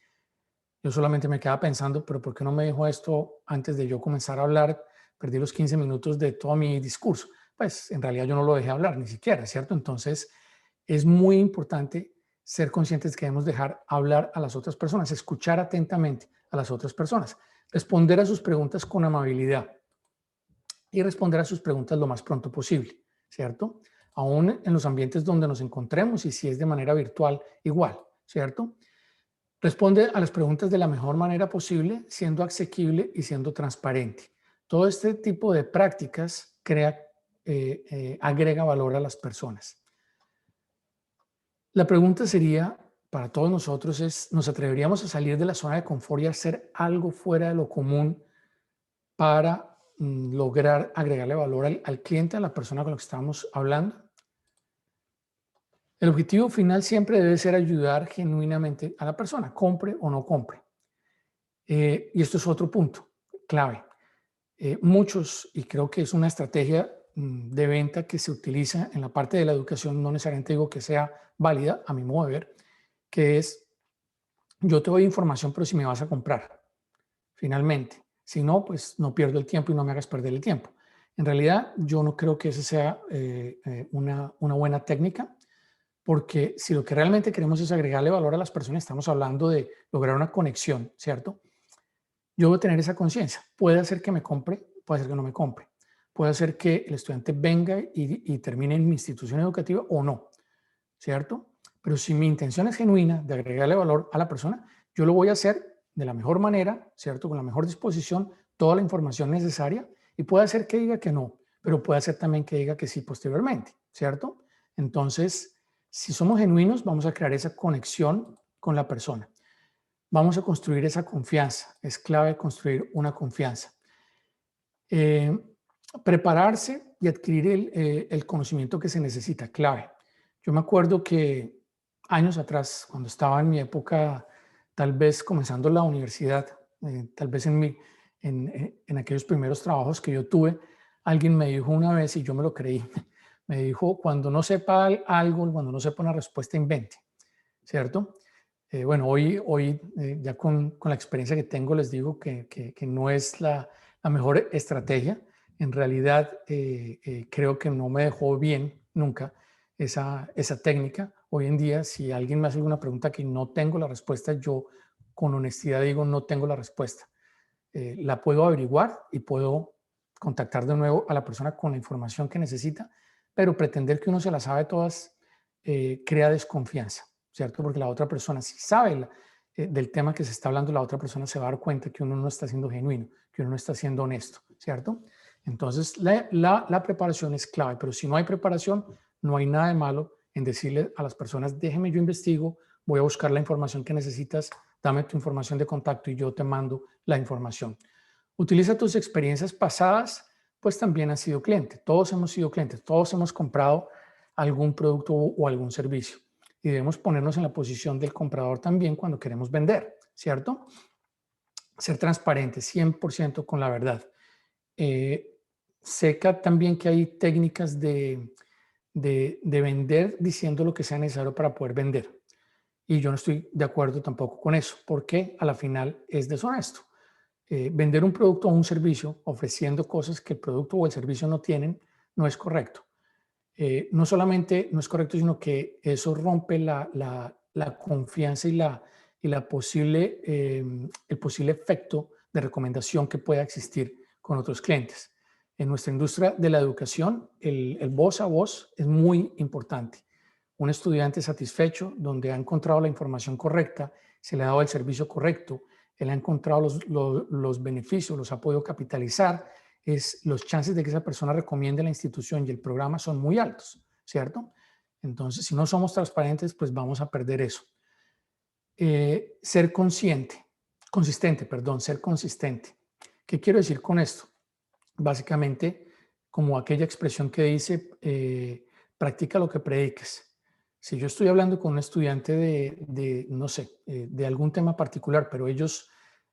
Yo solamente me quedaba pensando, pero ¿por qué no me dijo esto antes de yo comenzar a hablar? Perdí los 15 minutos de todo mi discurso. Pues en realidad yo no lo dejé hablar ni siquiera, ¿cierto? Entonces es muy importante ser conscientes que debemos dejar hablar a las otras personas, escuchar atentamente a las otras personas, responder a sus preguntas con amabilidad y responder a sus preguntas lo más pronto posible, ¿cierto? Aún en los ambientes donde nos encontremos y si es de manera virtual, igual, ¿cierto? Responde a las preguntas de la mejor manera posible, siendo asequible y siendo transparente. Todo este tipo de prácticas agrega valor a las personas. La pregunta sería, para todos nosotros, ¿nos atreveríamos a salir de la zona de confort y hacer algo fuera de lo común para lograr agregarle valor al cliente, a la persona con la que estamos hablando? El objetivo final siempre debe ser ayudar genuinamente a la persona, compre o no compre. Y esto es otro punto clave. Muchos, y creo que es una estrategia de venta que se utiliza en la parte de la educación, no necesariamente digo que sea válida, a mi modo de ver, que es, yo te doy información, pero si me vas a comprar, finalmente. Si no, pues no pierdo el tiempo y no me hagas perder el tiempo. En realidad, yo no creo que esa sea una buena técnica, porque si lo que realmente queremos es agregarle valor a las personas, estamos hablando de lograr una conexión, ¿cierto? Yo debo tener esa conciencia. Puede hacer que me compre, puede hacer que no me compre. Puede hacer que el estudiante venga y termine en mi institución educativa o no, ¿cierto? Pero si mi intención es genuina de agregarle valor a la persona, yo lo voy a hacer de la mejor manera, ¿cierto? Con la mejor disposición, toda la información necesaria y puede hacer que diga que no, pero puede hacer también que diga que sí posteriormente, ¿cierto? Entonces, si somos genuinos, vamos a crear esa conexión con la persona. Vamos a construir esa confianza. Es clave construir una confianza. Eh, Prepararse y adquirir el conocimiento que se necesita, clave. Yo me acuerdo que años atrás, cuando estaba en mi época, tal vez comenzando la universidad, tal vez en aquellos primeros trabajos que yo tuve, alguien me dijo una vez, y yo me lo creí, me dijo, cuando no sepa algo, cuando no sepa una respuesta, invente, ¿cierto? Bueno, hoy ya con la experiencia que tengo, les digo que no es la mejor estrategia. En realidad, creo que no me dejó bien nunca esa técnica. Hoy en día, si alguien me hace alguna pregunta que no tengo la respuesta, yo con honestidad digo, no tengo la respuesta. La puedo averiguar y puedo contactar de nuevo a la persona con la información que necesita, pero pretender que uno se la sabe todas crea desconfianza, ¿cierto? Porque la otra persona, si sabe del tema que se está hablando, la otra persona se va a dar cuenta que uno no está siendo genuino, que uno no está siendo honesto, ¿cierto? Entonces, la preparación es clave, pero si no hay preparación, no hay nada de malo en decirle a las personas, déjeme yo investigo, voy a buscar la información que necesitas, dame tu información de contacto y yo te mando la información. Utiliza tus experiencias pasadas, pues también has sido cliente. Todos hemos sido clientes, todos hemos comprado algún producto o algún servicio. Y debemos ponernos en la posición del comprador también cuando queremos vender, ¿cierto? Ser transparente, 100% con la verdad. Sé también que hay técnicas de vender diciendo lo que sea necesario para poder vender. Y yo no estoy de acuerdo tampoco con eso, porque a la final es deshonesto. Vender un producto o un servicio ofreciendo cosas que el producto o el servicio no tienen no es correcto. No solamente no es correcto, sino que eso rompe la confianza y el posible efecto de recomendación que pueda existir con otros clientes. En nuestra industria de la educación, el voz a voz es muy importante. Un estudiante satisfecho, donde ha encontrado la información correcta, se le ha dado el servicio correcto, él ha encontrado los beneficios, los ha podido capitalizar, los chances de que esa persona recomiende la institución y el programa son muy altos, ¿cierto? Entonces, si no somos transparentes, pues vamos a perder eso. Ser consistente, perdón, ser consistente. ¿Qué quiero decir con esto? Básicamente, como aquella expresión que dice, practica lo que prediques. Si yo estoy hablando con un estudiante no sé, de algún tema particular, pero ellos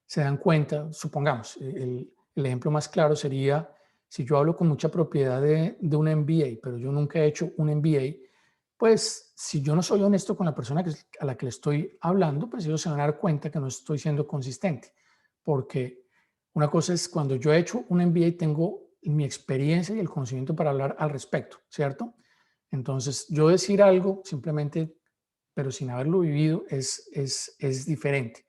se dan cuenta, supongamos, el ejemplo más claro sería, si yo hablo con mucha propiedad de un MBA, pero yo nunca he hecho un MBA, pues si yo no soy honesto con la persona a la que le estoy hablando, pues ellos se van a dar cuenta que no estoy siendo consistente, porque una cosa es cuando yo he hecho un MBA, tengo mi experiencia y el conocimiento para hablar al respecto, ¿cierto? Entonces, yo decir algo simplemente, pero sin haberlo vivido, es diferente.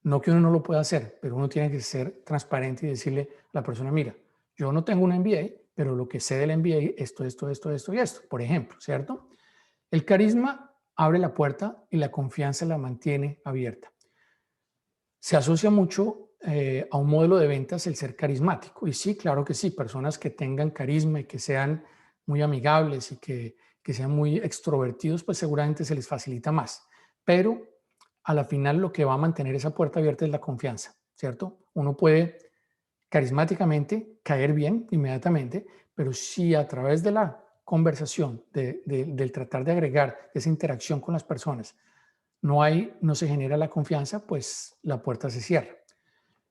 No que uno no lo pueda hacer, pero uno tiene que ser transparente y decirle a la persona, mira, yo no tengo un MBA, pero lo que sé del MBA, esto y esto, por ejemplo, ¿cierto? El carisma abre la puerta y la confianza la mantiene abierta. Se asocia mucho a un modelo de ventas el ser carismático. Y sí, claro que sí, personas que tengan carisma y que sean muy amigables y que sean muy extrovertidos, pues seguramente se les facilita más. Pero a la final lo que va a mantener esa puerta abierta es la confianza, ¿cierto? Uno puede carismáticamente caer bien inmediatamente, pero si a través de la conversación, del tratar de agregar esa interacción con las personas, no se genera la confianza, pues la puerta se cierra.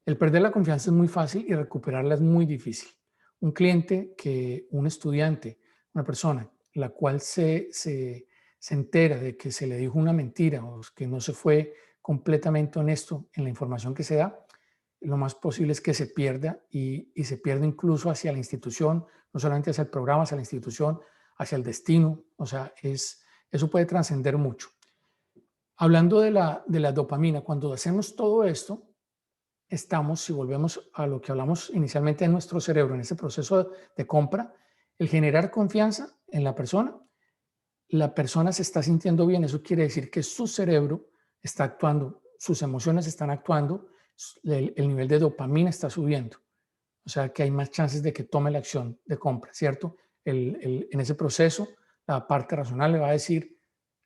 El perder la confianza es muy fácil y recuperarla es muy difícil. Un estudiante, una persona, la cual se entera de que se le dijo una mentira o que no se fue completamente honesto en la información que se da, lo más posible es que se pierda y se pierda incluso hacia la institución, no solamente hacia el programa, hacia la institución, hacia el destino. O sea, eso puede trascender mucho. Hablando de la dopamina, cuando hacemos todo esto, si volvemos a lo que hablamos inicialmente en nuestro cerebro, en ese proceso de compra, el generar confianza en la persona se está sintiendo bien, eso quiere decir que su cerebro está actuando, sus emociones están actuando, el nivel de dopamina está subiendo, o sea que hay más chances de que tome la acción de compra, ¿cierto? En ese proceso, la parte racional le va a decir,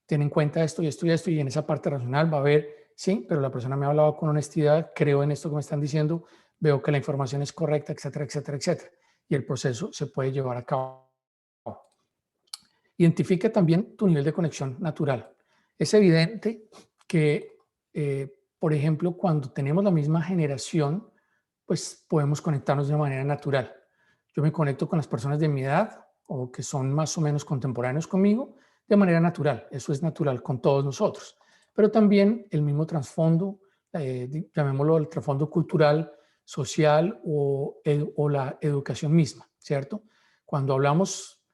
ten en cuenta esto y esto y esto, y en esa parte racional va a haber, sí, pero la persona me ha hablado con honestidad, creo en esto que me están diciendo, veo que la información es correcta, etcétera, etcétera, etcétera. Y el proceso se puede llevar a cabo. Identifica también tu nivel de conexión natural. Es evidente que, por ejemplo, cuando tenemos la misma generación, pues podemos conectarnos de una manera natural. Yo me conecto con las personas de mi edad o que son más o menos contemporáneos conmigo de manera natural. Eso es natural con todos nosotros. Pero también el mismo trasfondo, llamémoslo el trasfondo cultural, social o la educación misma, ¿cierto? Cuando hablamos,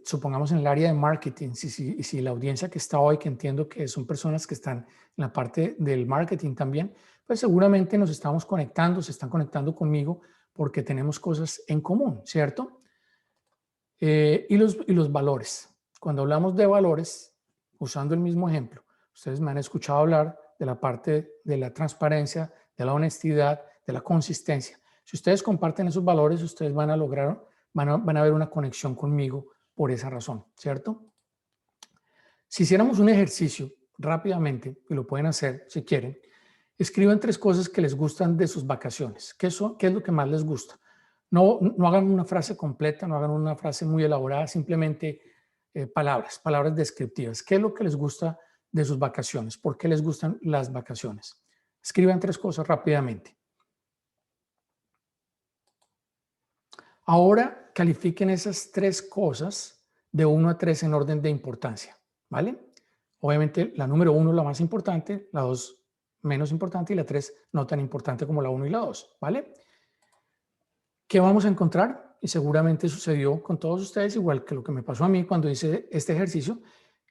supongamos en el área de marketing, si la audiencia que está hoy, que entiendo que son personas que están en la parte del marketing también, pues seguramente nos estamos conectando, se están conectando conmigo porque tenemos cosas en común, ¿cierto? Y los valores. Cuando hablamos de valores, usando el mismo ejemplo, ustedes me han escuchado hablar de la parte de la transparencia, de la honestidad, de la consistencia. Si ustedes comparten esos valores, ustedes van a lograr, van a ver una conexión conmigo por esa razón, ¿cierto? Si hiciéramos un ejercicio rápidamente, y lo pueden hacer si quieren, escriban 3 cosas que les gustan de sus vacaciones. ¿Qué es lo que más les gusta? No hagan una frase completa, no hagan una frase muy elaborada, simplemente palabras descriptivas. ¿Qué es lo que les gusta de sus vacaciones? ¿Por qué les gustan las vacaciones? Escriban 3 cosas rápidamente. Ahora califiquen esas 3 cosas de 1 a 3 en orden de importancia, ¿vale? Obviamente la número 1 la más importante, la 2 menos importante y la 3 no tan importante como la 1 y la 2, ¿vale? ¿Qué vamos a encontrar? Y seguramente sucedió con todos ustedes, igual que lo que me pasó a mí cuando hice este ejercicio,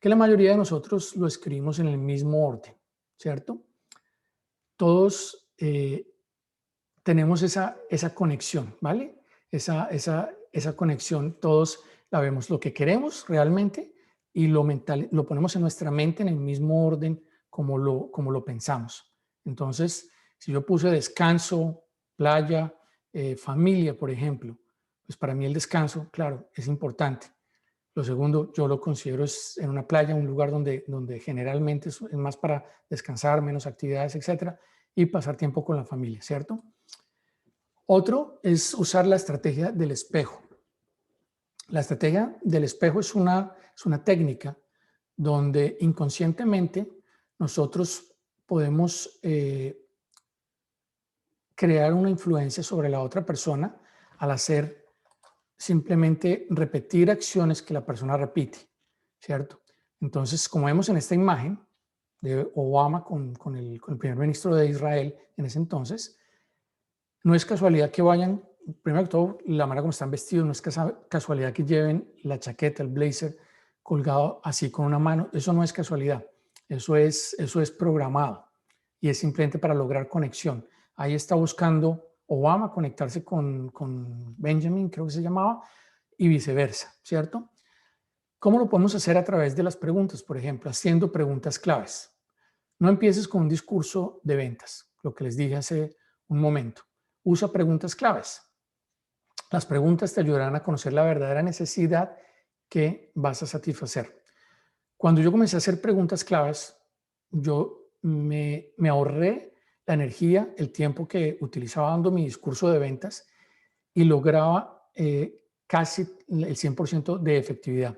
que la mayoría de nosotros lo escribimos en el mismo orden, ¿cierto? Todos tenemos esa conexión, ¿vale? Esa conexión, todos la vemos, lo que queremos realmente y lo ponemos en nuestra mente en el mismo orden como lo pensamos. Entonces, si yo puse descanso, playa, familia, por ejemplo, pues para mí el descanso, claro, es importante. Lo segundo, yo lo considero es en una playa, un lugar donde generalmente es más para descansar, menos actividades, etcétera, y pasar tiempo con la familia, ¿cierto? Otro es usar la estrategia del espejo. La estrategia del espejo es una técnica donde inconscientemente nosotros podemos crear una influencia sobre la otra persona al hacer simplemente repetir acciones que la persona repite, ¿cierto? Entonces, como vemos en esta imagen de Obama con el primer ministro de Israel en ese entonces, no es casualidad que vayan, primero que todo, la manera como están vestidos, no es casualidad que lleven la chaqueta, el blazer colgado así con una mano, eso no es casualidad, eso es programado y es simplemente para lograr conexión. Ahí está buscando Obama conectarse con Benjamin, creo que se llamaba, y viceversa, ¿cierto? ¿Cómo lo podemos hacer? A través de las preguntas, por ejemplo, haciendo preguntas claves. No empieces con un discurso de ventas, lo que les dije hace un momento. Usa preguntas claves. Las preguntas te ayudarán a conocer la verdadera necesidad que vas a satisfacer. Cuando yo comencé a hacer preguntas claves, yo me ahorré la energía, el tiempo que utilizaba dando mi discurso de ventas y lograba casi el 100% de efectividad.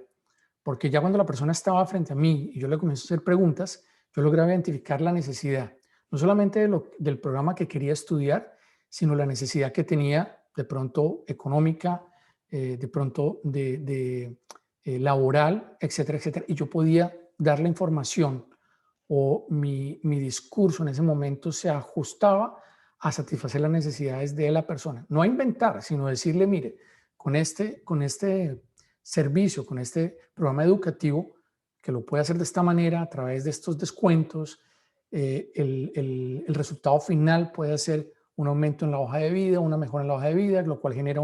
Porque ya cuando la persona estaba frente a mí y yo le comencé a hacer preguntas, yo lograba identificar la necesidad, no solamente del programa que quería estudiar, sino la necesidad que tenía de pronto económica, de pronto de laboral, etcétera, etcétera. Y yo podía dar la información o mi discurso en ese momento se ajustaba a satisfacer las necesidades de la persona. No a inventar, sino decirle, mire, con este servicio, con este programa educativo, que lo puede hacer de esta manera, a través de estos descuentos, el resultado final puede ser un aumento en la hoja de vida, una mejora en la hoja de vida, lo cual genera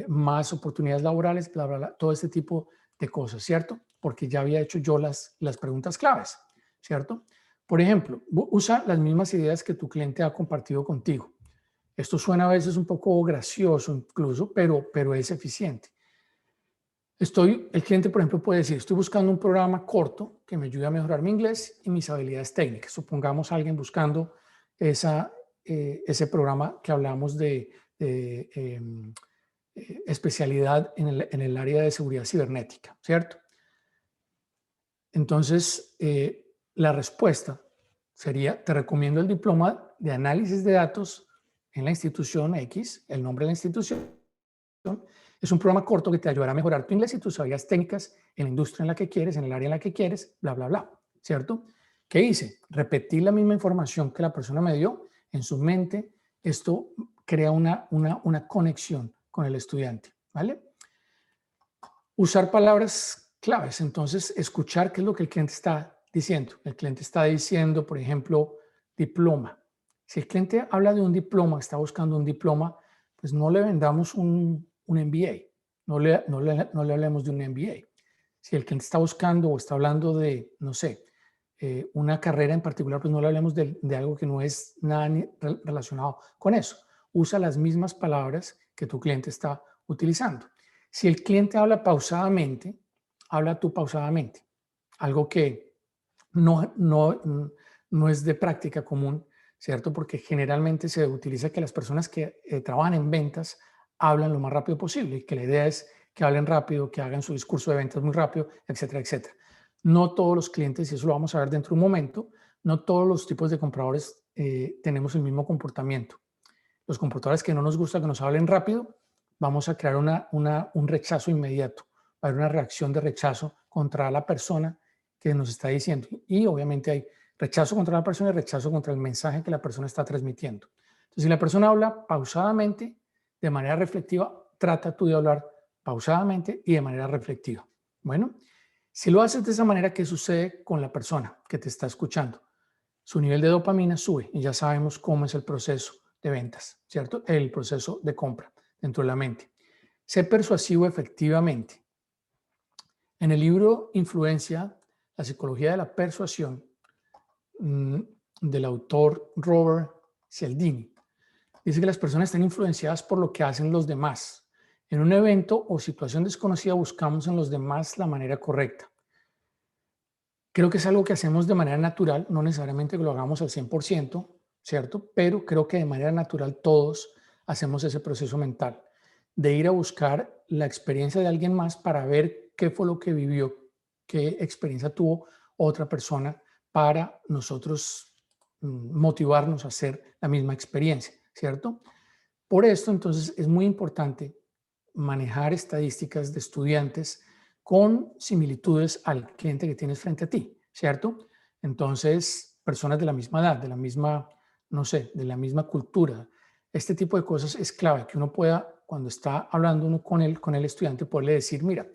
más oportunidades laborales, bla, bla, bla, todo este tipo de cosas, ¿cierto? Porque ya había hecho yo las preguntas claves, ¿cierto? Por ejemplo, usa las mismas ideas que tu cliente ha compartido contigo. Esto suena a veces un poco gracioso incluso, pero es eficiente. El cliente, por ejemplo, puede decir, estoy buscando un programa corto que me ayude a mejorar mi inglés y mis habilidades técnicas. Supongamos a alguien buscando ese programa que hablamos de especialidad en el área de seguridad cibernética, ¿cierto? Entonces, la respuesta sería, te recomiendo el diploma de análisis de datos en la institución X, el nombre de la institución. Es un programa corto que te ayudará a mejorar tu inglés y tus habilidades técnicas en la industria en la que quieres, en el área en la que quieres, bla, bla, bla, ¿cierto? ¿Qué hice? Repetir la misma información que la persona me dio en su mente. Esto crea una conexión con el estudiante, ¿vale? Usar palabras claves, entonces escuchar qué es lo que el cliente está diciendo. El cliente está diciendo, por ejemplo, diploma. Si el cliente habla de un diploma, está buscando un diploma, pues no le vendamos un MBA, no le hablemos de un MBA. Si el cliente está buscando o está hablando de, no sé, una carrera en particular, pues no le hablemos de algo que no es nada relacionado con eso. Usa las mismas palabras que tu cliente está utilizando. Si el cliente habla pausadamente, habla tú pausadamente, algo que no es de práctica común, ¿cierto? Porque generalmente se utiliza que las personas que trabajan en ventas hablan lo más rápido posible y que la idea es que hablen rápido, que hagan su discurso de ventas muy rápido, etcétera, etcétera. No todos los clientes, y eso lo vamos a ver dentro de un momento, no todos los tipos de compradores tenemos el mismo comportamiento. Los compradores que no nos gusta que nos hablen rápido, vamos a crear un rechazo inmediato, va a haber una reacción de rechazo contra la persona que nos está diciendo. Y obviamente hay rechazo contra la persona y rechazo contra el mensaje que la persona está transmitiendo. Entonces, si la persona habla pausadamente, de manera reflexiva, trata tú de hablar pausadamente y de manera reflexiva. Bueno, si lo haces de esa manera, ¿qué sucede con la persona que te está escuchando? Su nivel de dopamina sube y ya sabemos cómo es el proceso de ventas, ¿cierto? El proceso de compra dentro de la mente. Sé persuasivo efectivamente. En el libro Influencia, la psicología de la persuasión, del autor Robert Cialdini, dice que las personas están influenciadas por lo que hacen los demás. En un evento o situación desconocida buscamos en los demás la manera correcta. Creo que es algo que hacemos de manera natural, no necesariamente que lo hagamos al 100%, ¿cierto? Pero creo que de manera natural todos hacemos ese proceso mental de ir a buscar la experiencia de alguien más para ver qué fue lo que vivió, qué experiencia tuvo otra persona para nosotros motivarnos a hacer la misma experiencia, ¿cierto? Por esto, entonces, es muy importante manejar estadísticas de estudiantes con similitudes al cliente que tienes frente a ti, ¿cierto? Entonces, personas de la misma edad, de la misma, no sé, de la misma cultura. Este tipo de cosas es clave, que uno pueda, cuando está hablando uno con el estudiante, poderle decir, mira,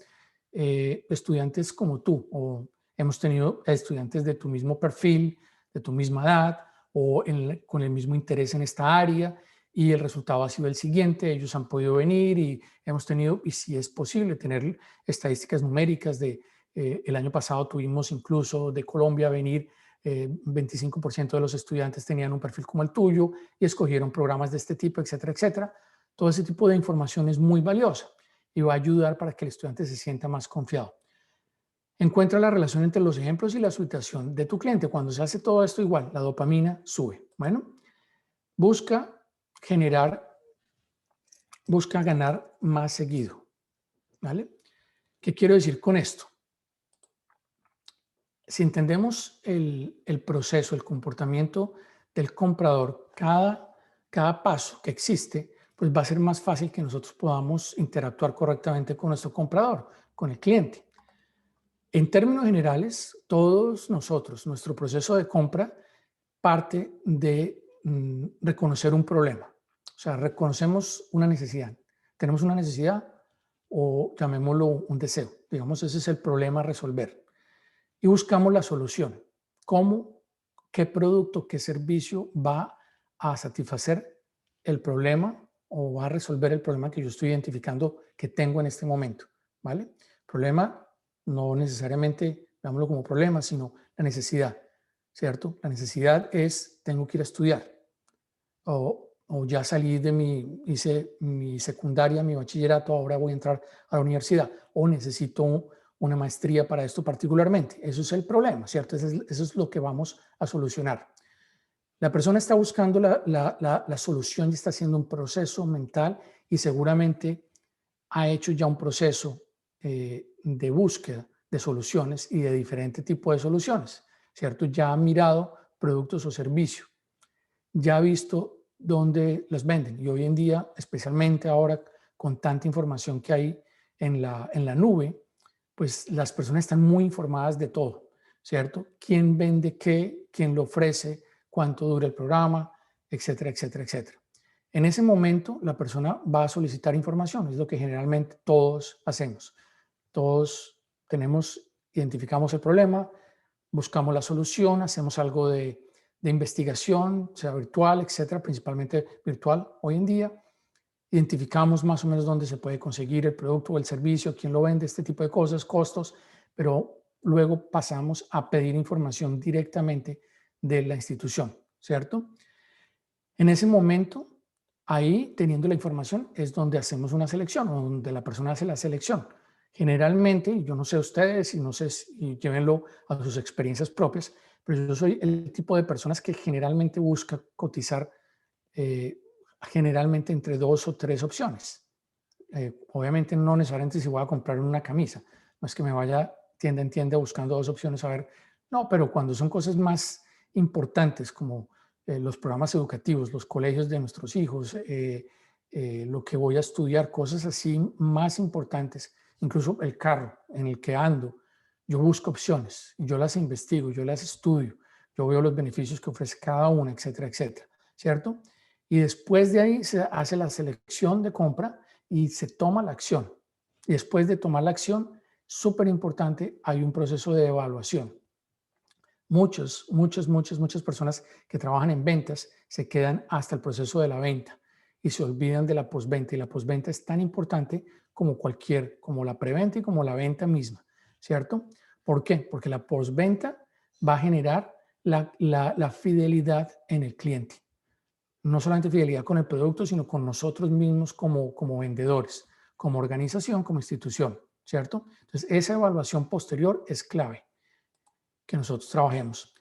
estudiantes como tú, o hemos tenido estudiantes de tu mismo perfil, de tu misma edad, o con el mismo interés en esta área, y el resultado ha sido el siguiente, ellos han podido venir y hemos tenido, y si es posible, tener estadísticas numéricas de, el año pasado tuvimos incluso de Colombia venir, 25% de los estudiantes tenían un perfil como el tuyo y escogieron programas de este tipo, etcétera, etcétera. Todo ese tipo de información es muy valiosa y va a ayudar para que el estudiante se sienta más confiado. Encuentra la relación entre los ejemplos y la situación de tu cliente. Cuando se hace todo esto igual, la dopamina sube. Bueno, busca generar, busca ganar más seguido, ¿vale? ¿Qué quiero decir con esto? Si entendemos el proceso, el comportamiento del comprador, cada paso que existe, pues va a ser más fácil que nosotros podamos interactuar correctamente con nuestro comprador, con el cliente. En términos generales, todos nosotros, nuestro proceso de compra parte de reconocer un problema. O sea, reconocemos una necesidad. Tenemos una necesidad o llamémoslo un deseo. Digamos, ese es el problema a resolver. Y buscamos la solución. ¿Cómo, qué producto, qué servicio va a satisfacer el problema o va a resolver el problema que yo estoy identificando que tengo en este momento? ¿Vale? Problema no necesariamente, veámoslo como problema, sino la necesidad, ¿cierto? La necesidad es, tengo que ir a estudiar o ya salí de hice mi secundaria, mi bachillerato, ahora voy a entrar a la universidad o necesito una maestría para esto particularmente. Eso es el problema, ¿cierto? Eso es lo que vamos a solucionar. La persona está buscando la solución y está haciendo un proceso mental y seguramente ha hecho ya un proceso de búsqueda de soluciones y de diferente tipo de soluciones, ¿cierto? Ya ha mirado productos o servicios, ya ha visto dónde los venden y hoy en día, especialmente ahora con tanta información que hay en la nube, pues las personas están muy informadas de todo, ¿cierto? ¿Quién vende qué? ¿Quién lo ofrece? ¿Cuánto dura el programa? Etcétera, etcétera, etcétera. En ese momento, la persona va a solicitar información, es lo que generalmente todos hacemos. Todos identificamos el problema, buscamos la solución, hacemos algo de investigación, sea virtual, etcétera, principalmente virtual hoy en día. Identificamos más o menos dónde se puede conseguir el producto o el servicio, quién lo vende, este tipo de cosas, costos, pero luego pasamos a pedir información directamente de la institución, ¿cierto? En ese momento, ahí teniendo la información es donde hacemos una selección o donde la persona hace la selección. Generalmente, yo no sé ustedes y no sé si llévenlo a sus experiencias propias, pero yo soy el tipo de personas que generalmente busca cotizar eh, generalmente entre dos o tres opciones. Obviamente no necesariamente si voy a comprar una camisa, no es que me vaya tienda en tienda buscando dos opciones a ver, no, pero cuando son cosas más importantes como los programas educativos, los colegios de nuestros hijos, lo que voy a estudiar, cosas así más importantes, incluso el carro en el que ando, yo busco opciones, yo las investigo, yo las estudio, yo veo los beneficios que ofrece cada una, etcétera, etcétera, ¿cierto? Y después de ahí se hace la selección de compra y se toma la acción. Y después de tomar la acción, súper importante, hay un proceso de evaluación. Muchas personas que trabajan en ventas se quedan hasta el proceso de la venta y se olvidan de la postventa. Y la postventa es tan importante como como la preventa y como la venta misma, ¿cierto? ¿Por qué? Porque la postventa va a generar la fidelidad en el cliente. No solamente fidelidad con el producto, sino con nosotros mismos como vendedores, como organización, como institución, ¿cierto? Entonces, esa evaluación posterior es clave que nosotros trabajemos.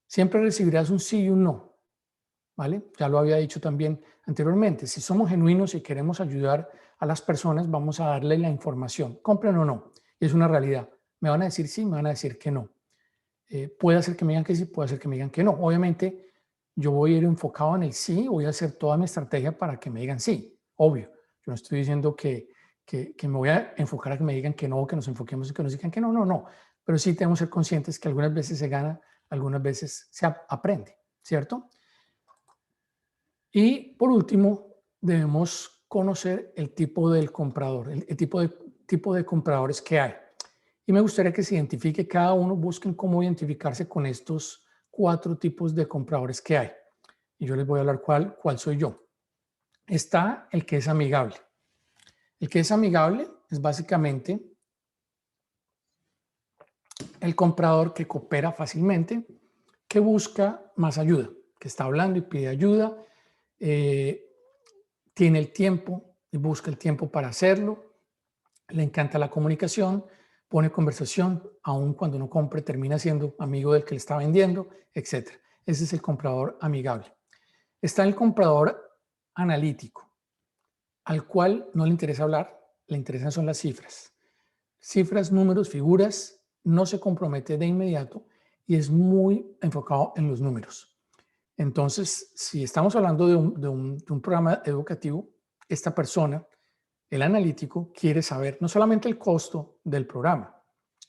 Siempre recibirás un sí y un no, ¿vale? Ya lo había dicho también anteriormente. Si somos genuinos y queremos ayudar a las personas, vamos a darle la información, compren o no. Y es una realidad. Me van a decir sí, me van a decir que no. Puede ser que me digan que sí, puede ser que me digan que no. Obviamente, yo voy a ir enfocado en el sí, voy a hacer toda mi estrategia para que me digan sí, obvio. Yo no estoy diciendo que me voy a enfocar a que me digan que no, que nos enfoquemos en que nos digan que no, no, no. Pero sí tenemos que ser conscientes que algunas veces se gana, algunas veces se aprende, ¿cierto? Y por último, debemos conocer el tipo del comprador, el tipo de compradores que hay. Y me gustaría que se identifique cada uno, busquen cómo identificarse con estos 4 tipos de compradores que hay. Y yo les voy a hablar cuál soy yo. Está el que es amigable. El que es amigable es básicamente el comprador que coopera fácilmente, que busca más ayuda, que está hablando y pide ayuda, tiene el tiempo y busca el tiempo para hacerlo, le encanta la comunicación, pone conversación, aun cuando no compre, termina siendo amigo del que le está vendiendo, etc. Ese es el comprador amigable. Está el comprador analítico, al cual no le interesa hablar, le interesan son las cifras. Cifras, números, figuras, no se compromete de inmediato y es muy enfocado en los números. Entonces, si estamos hablando de un programa educativo, esta persona, el analítico, quiere saber no solamente el costo del programa,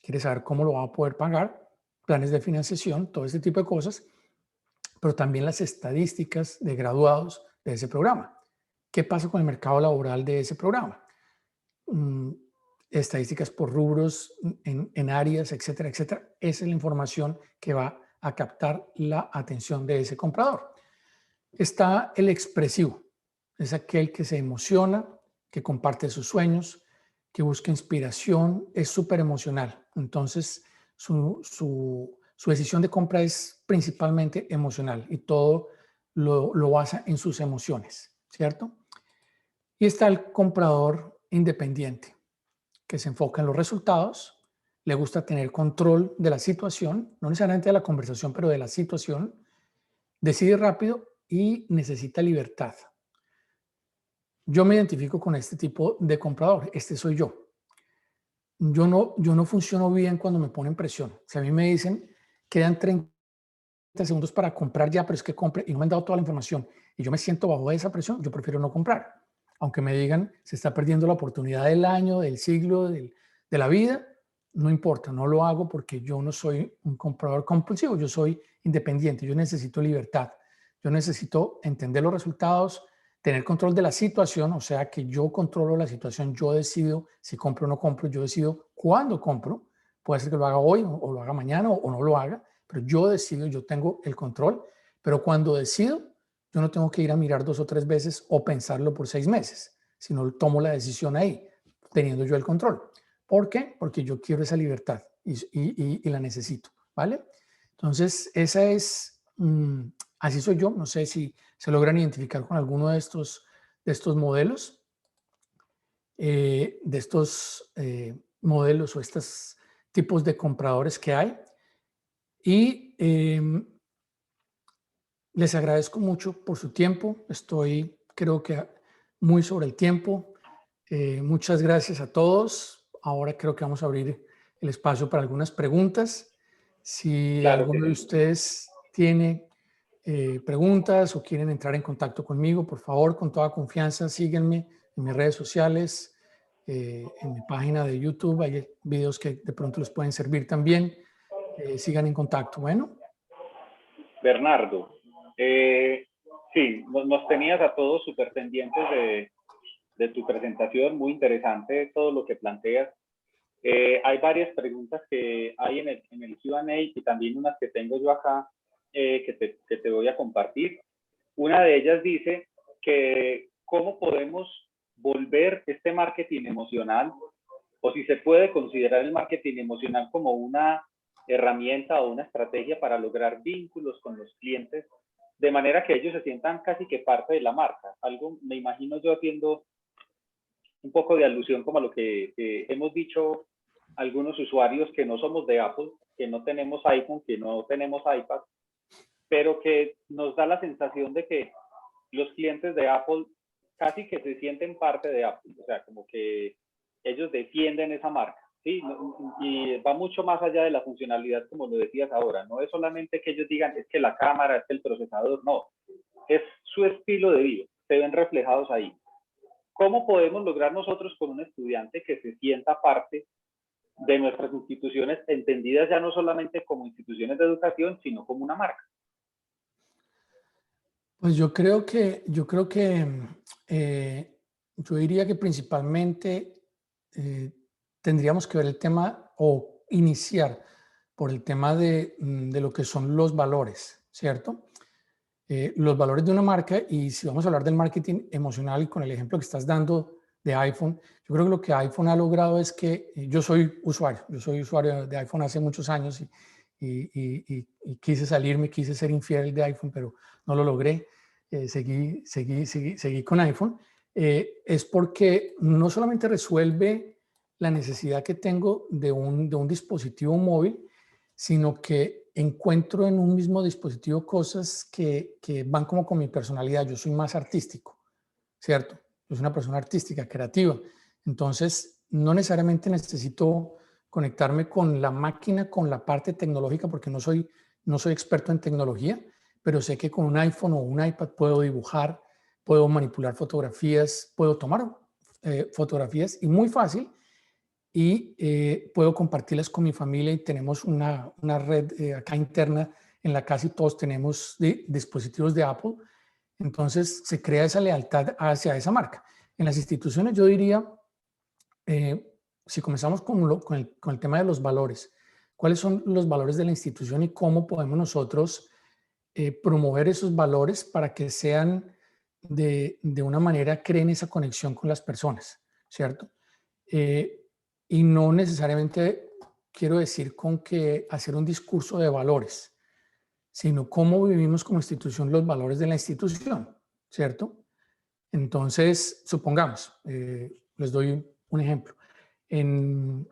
quiere saber cómo lo va a poder pagar, planes de financiación, todo este tipo de cosas, pero también las estadísticas de graduados de ese programa. ¿Qué pasa con el mercado laboral de ese programa? Estadísticas por rubros, en áreas, etcétera, etcétera. Esa es la información que va a captar la atención de ese comprador. Está el expresivo, es aquel que se emociona, que comparte sus sueños, que busca inspiración, es súper emocional. Entonces, su decisión de compra es principalmente emocional y todo lo basa en sus emociones, ¿cierto? Y está el comprador independiente, que se enfoca en los resultados, le gusta tener control de la situación, no necesariamente de la conversación, pero de la situación, decide rápido y necesita libertad. Yo me identifico con este tipo de comprador, este soy yo. Yo no funciono bien cuando me ponen presión. Si a mí me dicen, quedan 30 segundos para comprar ya, pero es que compre y no me han dado toda la información y yo me siento bajo esa presión, yo prefiero no comprar. Aunque me digan, se está perdiendo la oportunidad del año, del siglo, de la vida, no importa, no lo hago porque yo no soy un comprador compulsivo, yo soy independiente, yo necesito libertad, yo necesito entender los resultados, tener control de la situación, o sea que yo controlo la situación, yo decido si compro o no compro, yo decido cuándo compro, puede ser que lo haga hoy o lo haga mañana o no lo haga, pero yo decido, yo tengo el control, pero cuando decido, yo no tengo que ir a mirar 2 o 3 veces o pensarlo por 6 meses, sino tomo la decisión ahí, teniendo yo el control. ¿Por qué? Porque yo quiero esa libertad y la necesito, ¿vale? Entonces, esa es, así soy yo, no sé si se logran identificar con alguno de estos modelos, modelos o estos tipos de compradores que hay. Y les agradezco mucho por su tiempo. Estoy, creo que, muy sobre el tiempo. Muchas gracias a todos. Ahora creo que vamos a abrir el espacio para algunas preguntas. Si Claro que alguno de sí. ustedes tiene preguntas o quieren entrar en contacto conmigo, por favor, con toda confianza, síguenme en mis redes sociales, en mi página de YouTube. Hay videos que de pronto les pueden servir también. Sigan en contacto. Bueno. Bernardo, sí, nos tenías a todos súper pendientes de tu presentación, muy interesante todo lo que planteas. Hay varias preguntas que hay en el Q&A y también unas que tengo yo acá que te voy a compartir. Una de ellas dice que cómo podemos volver este marketing emocional o si se puede considerar el marketing emocional como una herramienta o una estrategia para lograr vínculos con los clientes de manera que ellos se sientan casi que parte de la marca. Algo me imagino yo haciendo un poco de alusión como a lo que hemos dicho algunos usuarios que no somos de Apple, que no tenemos iPhone, que no tenemos iPad, pero que nos da la sensación de que los clientes de Apple casi que se sienten parte de Apple, o sea, como que ellos defienden esa marca, ¿sí? Y va mucho más allá de la funcionalidad, como lo decías ahora, no es solamente que ellos digan, es que la cámara, es que el procesador, no, es su estilo de vida, se ven reflejados ahí. ¿Cómo podemos lograr nosotros con un estudiante que se sienta parte de nuestras instituciones, entendidas ya no solamente como instituciones de educación, sino como una marca? Pues yo diría que principalmente tendríamos que ver el tema o iniciar por el tema de lo que son los valores, ¿cierto? Los valores de una marca, y si vamos a hablar del marketing emocional y con el ejemplo que estás dando de iPhone, yo creo que lo que iPhone ha logrado es que yo soy usuario de iPhone hace muchos años y quise salirme, quise ser infiel de iPhone, pero no lo logré. Seguí con iPhone. Es porque no solamente resuelve la necesidad que tengo de un dispositivo móvil, sino que encuentro en un mismo dispositivo cosas que van como con mi personalidad. Yo soy más artístico, ¿cierto? Yo soy una persona artística, creativa. Entonces, no necesariamente necesito conectarme con la máquina, con la parte tecnológica, porque no soy experto en tecnología, pero sé que con un iPhone o un iPad puedo dibujar, puedo manipular fotografías, puedo tomar fotografías y muy fácil, y puedo compartirlas con mi familia, y tenemos una red acá interna en la casa y todos tenemos dispositivos de Apple. Entonces se crea esa lealtad hacia esa marca. En las instituciones yo diría, si comenzamos con el tema de los valores, ¿cuáles son los valores de la institución y cómo podemos nosotros promover esos valores para que sean de una manera, creen esa conexión con las personas, ¿cierto? Eh, y no necesariamente quiero decir con que hacer un discurso de valores, sino cómo vivimos como institución los valores de la institución, ¿cierto? Entonces, supongamos, les doy un ejemplo. En,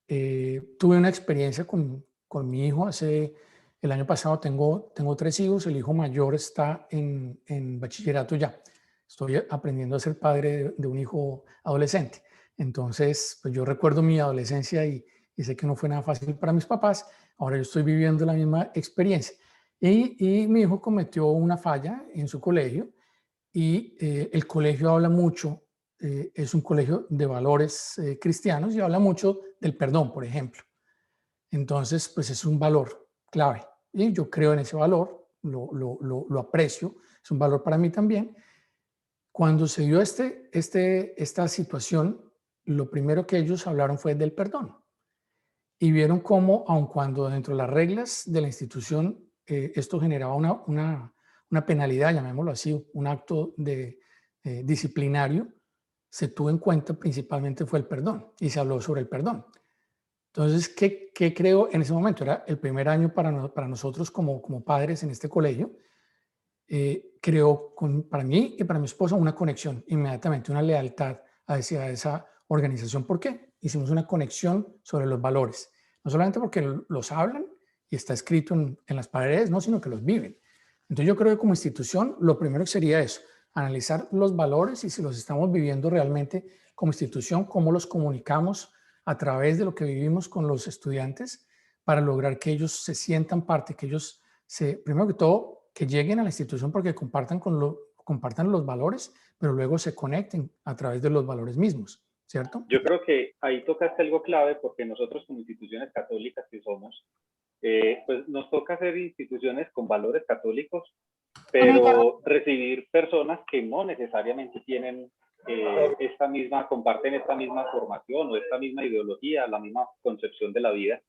Tuve una experiencia con mi hijo el año pasado. Tengo tres hijos, el hijo mayor está en bachillerato ya. Estoy aprendiendo a ser padre de un hijo adolescente. Entonces, pues yo recuerdo mi adolescencia y sé que no fue nada fácil para mis papás. Ahora yo estoy viviendo la misma experiencia. Y mi hijo cometió una falla en su colegio, y el colegio habla mucho, es un colegio de valores cristianos, y habla mucho del perdón, por ejemplo. Entonces, pues es un valor clave y yo creo en ese valor, lo aprecio, es un valor para mí también. Cuando se dio esta situación, lo primero que ellos hablaron fue del perdón, y vieron cómo, aun cuando dentro de las reglas de la institución esto generaba una penalidad, llamémoslo así, un acto disciplinario, se tuvo en cuenta principalmente fue el perdón y se habló sobre el perdón. Entonces, ¿qué creo en ese momento? Era el primer año para nosotros como padres en este colegio. Creó para mí y para mi esposa una conexión, inmediatamente una lealtad hacia esa organización. ¿Por qué? Hicimos una conexión sobre los valores, no solamente porque los hablan y está escrito en las paredes, no, sino que los viven. Entonces yo creo que como institución lo primero sería eso, analizar los valores y si los estamos viviendo realmente como institución, cómo los comunicamos a través de lo que vivimos con los estudiantes para lograr que ellos se sientan parte, que ellos primero que todo, que lleguen a la institución porque compartan los valores, pero luego se conecten a través de los valores mismos, ¿cierto? Yo creo que ahí tocaste algo clave, porque nosotros como instituciones católicas que somos, pues nos toca ser instituciones con valores católicos, pero recibir personas que no necesariamente tienen comparten esta misma formación o esta misma ideología, la misma concepción de la vida.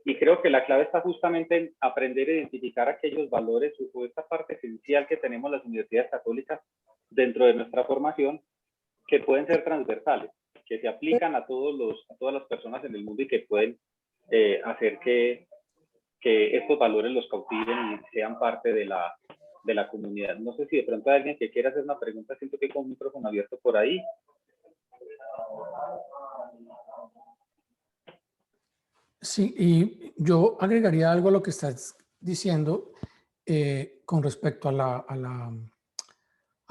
Y creo que la clave está justamente en aprender a identificar aquellos valores o esta parte esencial que tenemos las universidades católicas dentro de nuestra formación, que pueden ser transversales, que se aplican a todas las personas en el mundo y que pueden hacer que estos valores los cautiven y sean parte de la comunidad. No sé si de pronto hay alguien que quiera hacer una pregunta, siento que con un micrófono abierto por ahí. Sí, y yo agregaría algo a lo que estás diciendo con respecto a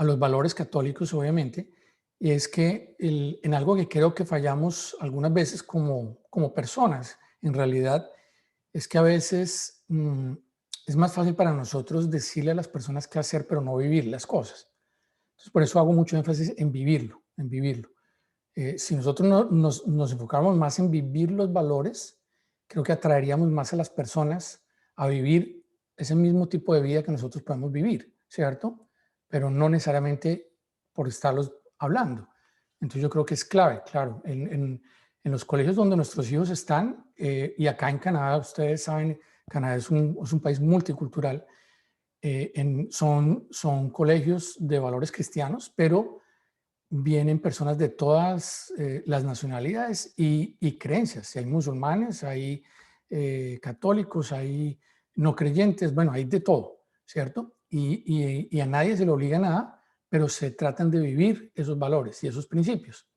los valores católicos, obviamente, y es que en algo que creo que fallamos algunas veces como personas, en realidad, es que a veces es más fácil para nosotros decirle a las personas qué hacer, pero no vivir las cosas. Entonces, por eso hago mucho énfasis en vivirlo, en vivirlo. Si nosotros nos enfocáramos más en vivir los valores, creo que atraeríamos más a las personas a vivir ese mismo tipo de vida que nosotros podemos vivir, ¿cierto? Pero no necesariamente por estarlos hablando. Entonces yo creo que es clave, claro, en los colegios donde nuestros hijos están, y acá en Canadá, ustedes saben, Canadá es un país multicultural, son colegios de valores cristianos, pero vienen personas de todas las nacionalidades y creencias. Si hay musulmanes, hay católicos, hay no creyentes, bueno, hay de todo, ¿cierto? Y a nadie se le obliga a nada, pero se tratan de vivir esos valores y esos principios.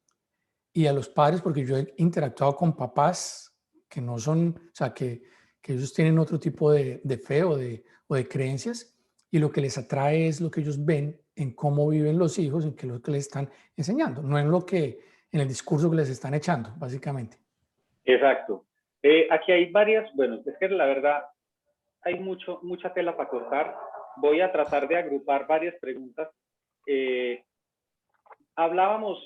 Y a los padres, porque yo he interactuado con papás que no son, o sea, que ellos tienen otro tipo de fe o de creencias, y lo que les atrae es lo que ellos ven en cómo viven los hijos, en qué es lo que les están enseñando, no en el discurso que les están echando, básicamente. Exacto. Aquí hay varias, bueno, es que la verdad hay mucha tela para cortar. Voy a tratar de agrupar varias preguntas. Hablábamos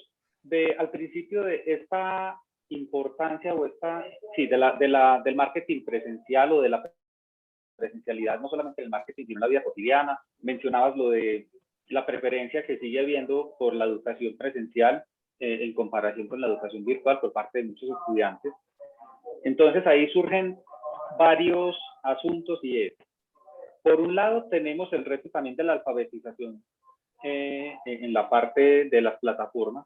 al principio de esta importancia o sí, del marketing presencial o de la presencialidad, no solamente en el marketing, sino en la vida cotidiana. Mencionabas lo de la preferencia que sigue habiendo por la educación presencial en comparación con la educación virtual por parte de muchos estudiantes. Entonces ahí surgen varios asuntos y es, por un lado tenemos el reto también de la alfabetización en la parte de las plataformas.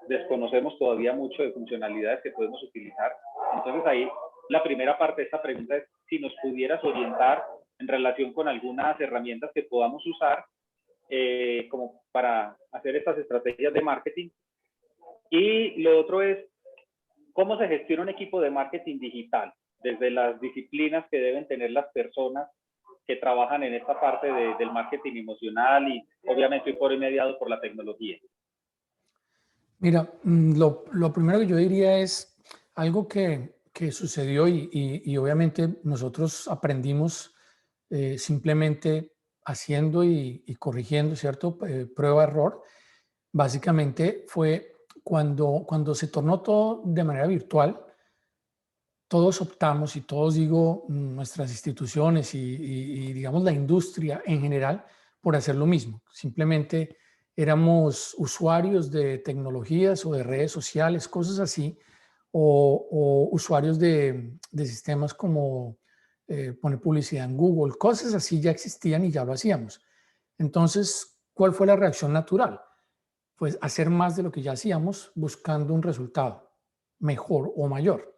Desconocemos todavía mucho de funcionalidades que podemos utilizar. Entonces ahí la primera parte de esta pregunta es si nos pudieras orientar en relación con algunas herramientas que podamos usar como para hacer estas estrategias de marketing. Y lo otro es cómo se gestiona un equipo de marketing digital, desde las disciplinas que deben tener las personas que trabajan en esta parte del marketing emocional y obviamente hoy por hoy mediado por la tecnología. Mira, lo primero que yo diría es algo que sucedió y obviamente nosotros aprendimos simplemente haciendo y corrigiendo, ¿cierto? Prueba-error. Básicamente fue cuando se tornó todo de manera virtual, todos optamos y todos digo nuestras instituciones y digamos la industria en general por hacer lo mismo. Simplemente éramos usuarios de tecnologías o de redes sociales, cosas así, o usuarios de sistemas como poner publicidad en Google, cosas así ya existían y ya lo hacíamos. Entonces, ¿cuál fue la reacción natural? Pues hacer más de lo que ya hacíamos buscando un resultado mejor o mayor.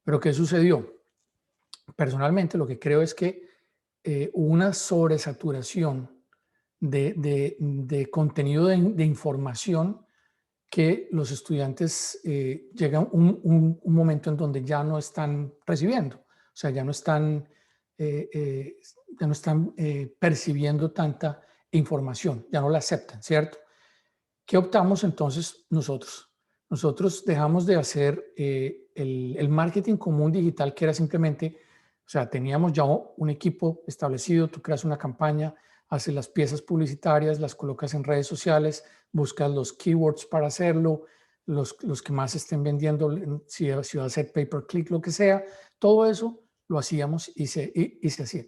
Pero ¿qué sucedió? Personalmente lo que creo es que hubo una sobresaturación de contenido de información que los estudiantes llegan un momento en donde ya no están recibiendo, o sea, eh, eh, ya no están percibiendo tanta información, ya no la aceptan, ¿cierto? ¿Qué optamos entonces nosotros? Nosotros dejamos de hacer el marketing común digital, que era simplemente, o sea, teníamos ya un equipo establecido, tú creas una campaña, haces las piezas publicitarias, las colocas en redes sociales, buscas los keywords para hacerlo, los que más estén vendiendo, si va a ser pay per click, lo que sea, todo eso lo hacíamos y se hacía.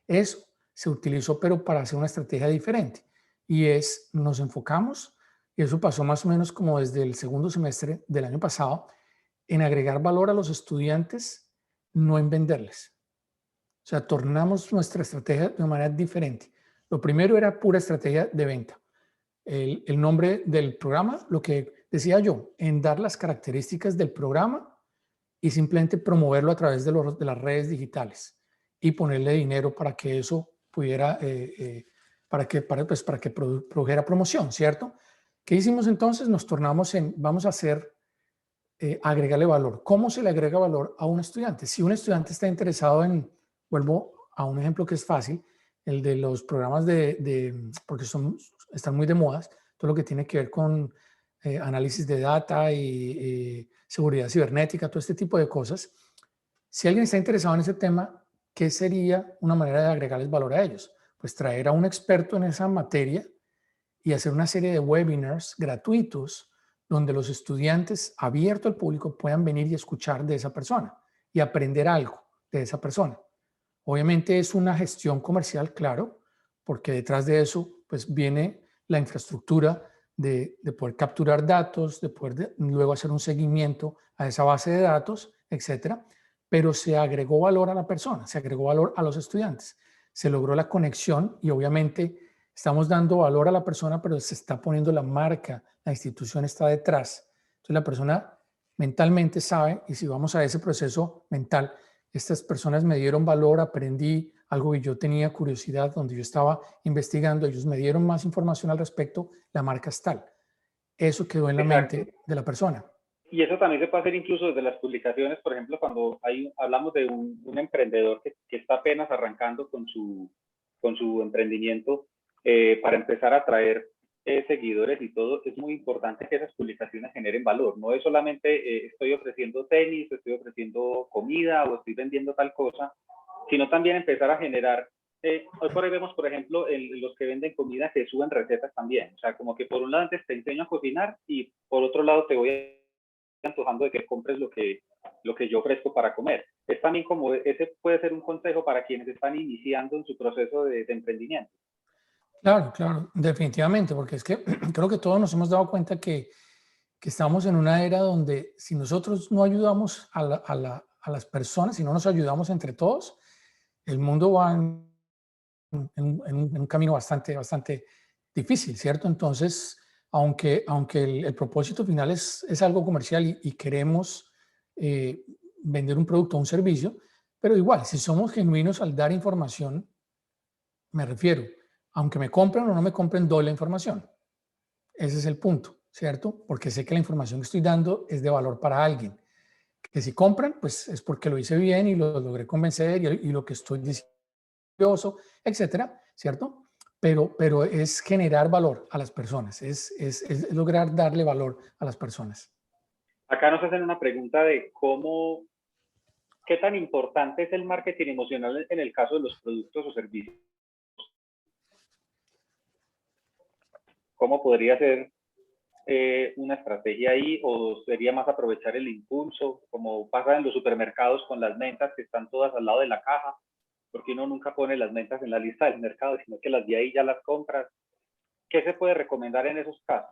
Eso se utilizó, pero para hacer una estrategia diferente. Y nos enfocamos, y eso pasó más o menos como desde el segundo semestre del año pasado, en agregar valor a los estudiantes, no en venderles. O sea, tornamos nuestra estrategia de una manera diferente. Lo primero era pura estrategia de venta. El nombre del programa, lo que decía yo, en dar las características del programa y simplemente promoverlo a través de las redes digitales y ponerle dinero para que eso pudiera, para que produjera promoción, ¿cierto? ¿Qué hicimos entonces? Nos tornamos en, vamos a hacer, agregarle valor. ¿Cómo se le agrega valor a un estudiante? Si un estudiante está interesado en, vuelvo a un ejemplo que es fácil, el de los programas porque están muy de moda, todo lo que tiene que ver con análisis de data y seguridad cibernética, todo este tipo de cosas. Si alguien está interesado en ese tema, ¿qué sería una manera de agregarles valor a ellos? Pues traer a un experto en esa materia y hacer una serie de webinars gratuitos donde los estudiantes abierto al público puedan venir y escuchar de esa persona y aprender algo de esa persona. Obviamente es una gestión comercial, claro, porque detrás de eso pues viene la infraestructura de poder capturar datos, de poder luego hacer un seguimiento a esa base de datos, etcétera. Pero se agregó valor a la persona, se agregó valor a los estudiantes, se logró la conexión y obviamente estamos dando valor a la persona, pero se está poniendo la marca, la institución está detrás. Entonces la persona mentalmente sabe, y si vamos a ese proceso mental, estas personas me dieron valor, aprendí algo que yo tenía curiosidad, donde yo estaba investigando, ellos me dieron más información al respecto, la marca es tal. Eso quedó en la Exacto. mente de la persona. Y eso también se puede hacer incluso desde las publicaciones, por ejemplo, cuando hablamos de un emprendedor que está apenas arrancando con su emprendimiento, para empezar a traer seguidores y todo, es muy importante que esas publicaciones generen valor. No es solamente estoy ofreciendo tenis, estoy ofreciendo comida o estoy vendiendo tal cosa, sino también empezar a generar. Hoy por hoy vemos, por ejemplo, los que venden comida que suben recetas también. O sea, como que por un lado antes te enseño a cocinar y por otro lado te voy antojando de que compres lo que yo ofrezco para comer. Es también como, ese puede ser un consejo para quienes están iniciando en su proceso de emprendimiento. Claro, claro, definitivamente, porque es que creo que todos nos hemos dado cuenta que estamos en una era donde si nosotros no ayudamos a las personas, si no nos ayudamos entre todos, el mundo va en un camino bastante difícil, ¿cierto? Entonces, aunque el propósito final es algo comercial y queremos eh, vender un producto o un servicio, pero igual, si somos genuinos al dar información, me refiero, aunque me compren o no me compren, doy la información. Ese es el punto, ¿cierto? Porque sé que la información que estoy dando es de valor para alguien. Que si compran, pues es porque lo hice bien y lo logré convencer y lo que estoy diciendo, etcétera, ¿cierto? Pero es generar valor a las personas, es lograr darle valor a las personas. Acá nos hacen una pregunta de qué tan importante es el marketing emocional en el caso de los productos o servicios. ¿Cómo podría ser una estrategia ahí, o sería más aprovechar el impulso, como pasa en los supermercados con las mentas que están todas al lado de la caja, porque uno nunca pone las mentas en la lista del mercado, sino que las de ahí ya las compras? ¿Qué se puede recomendar en esos casos?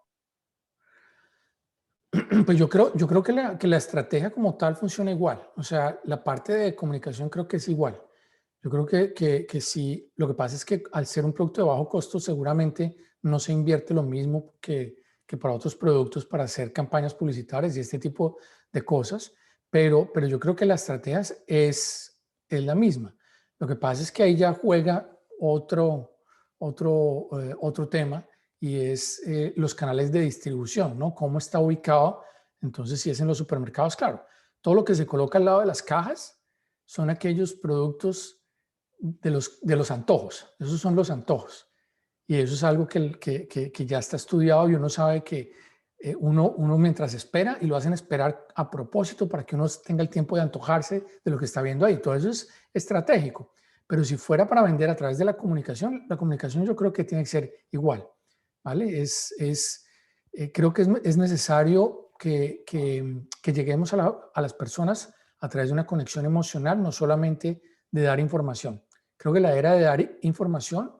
Pues yo creo que la estrategia como tal funciona igual. O sea, la parte de comunicación creo que es igual. Yo creo que sí, lo que pasa es que al ser un producto de bajo costo, seguramente no se invierte lo mismo que para otros productos para hacer campañas publicitarias y este tipo de cosas, pero yo creo que la estrategia es la misma. Lo que pasa es que ahí ya juega otro tema y es los canales de distribución, ¿no? Cómo está ubicado. Entonces, si es en los supermercados, claro, todo lo que se coloca al lado de las cajas son aquellos productos de los antojos. Esos son los antojos. Y eso es algo que ya está estudiado y uno sabe que uno mientras espera, y lo hacen esperar a propósito para que uno tenga el tiempo de antojarse de lo que está viendo ahí. Todo eso es estratégico. Pero si fuera para vender a través de la comunicación yo creo que tiene que ser igual. ¿Vale? Creo que es necesario que lleguemos a las personas a través de una conexión emocional, no solamente de dar información. Creo que la era de dar información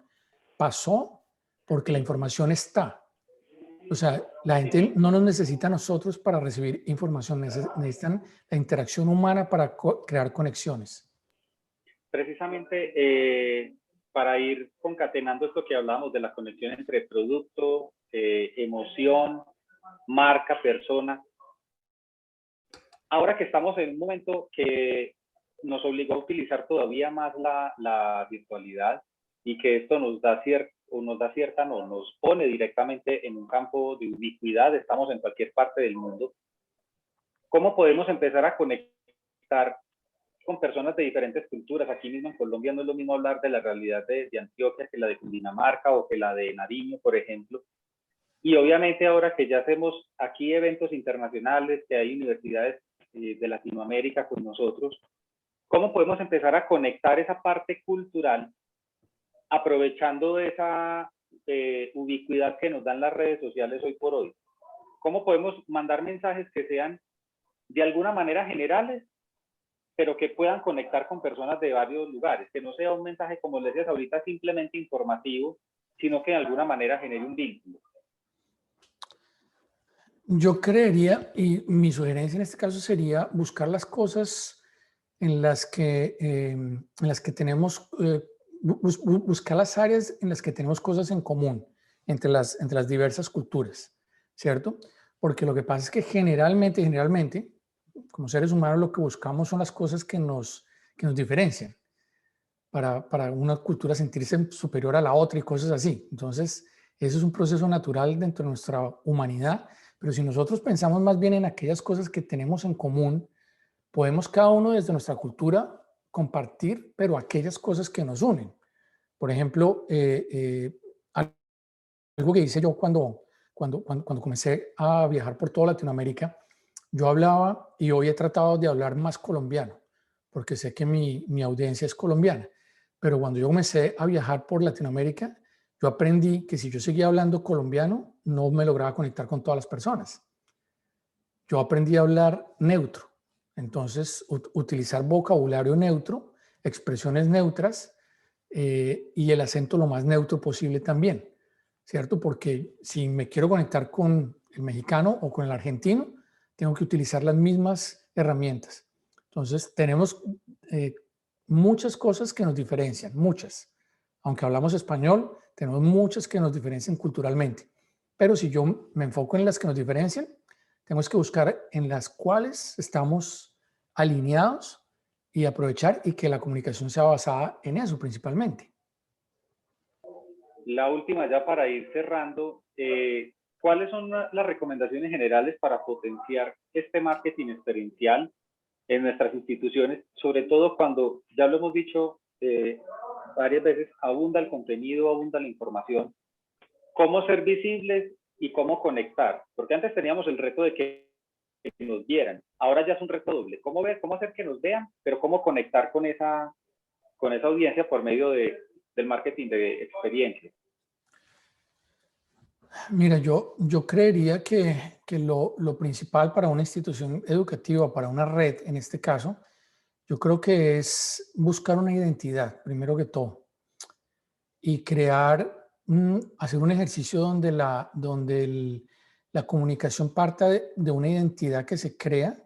pasó porque la información está. O sea, la gente no nos necesita a nosotros para recibir información, necesitan la interacción humana para crear conexiones. Precisamente para ir concatenando esto que hablábamos de la conexión entre producto, emoción, marca, persona. Ahora que estamos en un momento que nos obligó a utilizar todavía más la virtualidad y que esto nos da o nos da cierta, no, nos pone directamente en un campo de ubicuidad, estamos en cualquier parte del mundo. ¿Cómo podemos empezar a conectar con personas de diferentes culturas? Aquí mismo en Colombia no es lo mismo hablar de la realidad de Antioquia que la de Cundinamarca o que la de Nariño, por ejemplo. Y obviamente ahora que ya hacemos aquí eventos internacionales, que hay universidades de Latinoamérica con nosotros, ¿cómo podemos empezar a conectar esa parte cultural aprovechando de esa ubicuidad que nos dan las redes sociales hoy por hoy? ¿Cómo podemos mandar mensajes que sean de alguna manera generales, pero que puedan conectar con personas de varios lugares? Que no sea un mensaje, como les decía ahorita, simplemente informativo, sino que de alguna manera genere un vínculo. Yo creería, y mi sugerencia en este caso sería buscar las cosas en las que tenemos, buscar las áreas en las que tenemos cosas en común entre las diversas culturas, ¿cierto? Porque lo que pasa es que generalmente, como seres humanos, lo que buscamos son las cosas que nos diferencian para una cultura sentirse superior a la otra y cosas así. Entonces, eso es un proceso natural dentro de nuestra humanidad, pero si nosotros pensamos más bien en aquellas cosas que tenemos en común, podemos cada uno desde nuestra cultura compartir, pero aquellas cosas que nos unen. Por ejemplo, algo que hice yo cuando comencé a viajar por toda Latinoamérica, yo hablaba y hoy he tratado de hablar más colombiano, porque sé que mi audiencia es colombiana. Pero cuando yo comencé a viajar por Latinoamérica, yo aprendí que si yo seguía hablando colombiano, no me lograba conectar con todas las personas. Yo aprendí a hablar neutro. Entonces, utilizar vocabulario neutro, expresiones neutras y el acento lo más neutro posible también, ¿cierto? Porque si me quiero conectar con el mexicano o con el argentino, tengo que utilizar las mismas herramientas. Entonces, tenemos muchas cosas que nos diferencian, muchas. Aunque hablamos español, tenemos muchas que nos diferencian culturalmente. Pero si yo me enfoco en las que nos diferencian, tenemos que buscar en las cuales estamos alineados y aprovechar y que la comunicación sea basada en eso principalmente. La última ya para ir cerrando, ¿cuáles son las recomendaciones generales para potenciar este marketing experiencial en nuestras instituciones? Sobre todo cuando, ya lo hemos dicho varias veces, abunda el contenido, abunda la información. ¿Cómo ser visibles y cómo conectar? Porque antes teníamos el reto de que nos vieran. Ahora ya es un reto doble. ¿Cómo ver, cómo hacer que nos vean, pero cómo conectar con esa audiencia por medio del marketing de experiencia? Mira, yo creería que lo principal para una institución educativa, para una red en este caso, yo creo que es buscar una identidad, primero que todo, y crear, hacer un ejercicio donde la comunicación parta de una identidad que se crea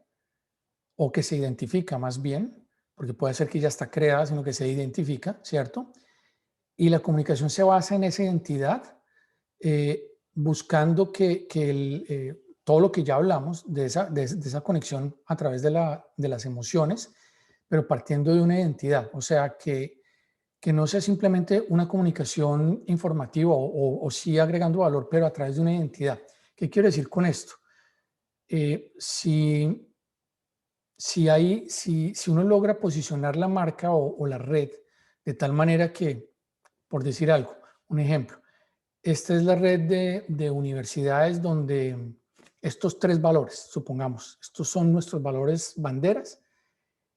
o que se identifica más bien, porque puede ser que ya está creada, sino que se identifica, ¿cierto? Y la comunicación se basa en esa identidad, buscando que todo lo que ya hablamos, de esa conexión a través de las emociones, pero partiendo de una identidad, o sea, que no sea simplemente una comunicación informativa o sí agregando valor, pero a través de una identidad. ¿Qué quiero decir con esto? Si uno logra posicionar la marca o la red de tal manera que, por decir algo, un ejemplo, esta es la red de universidades donde estos tres valores, supongamos, estos son nuestros valores banderas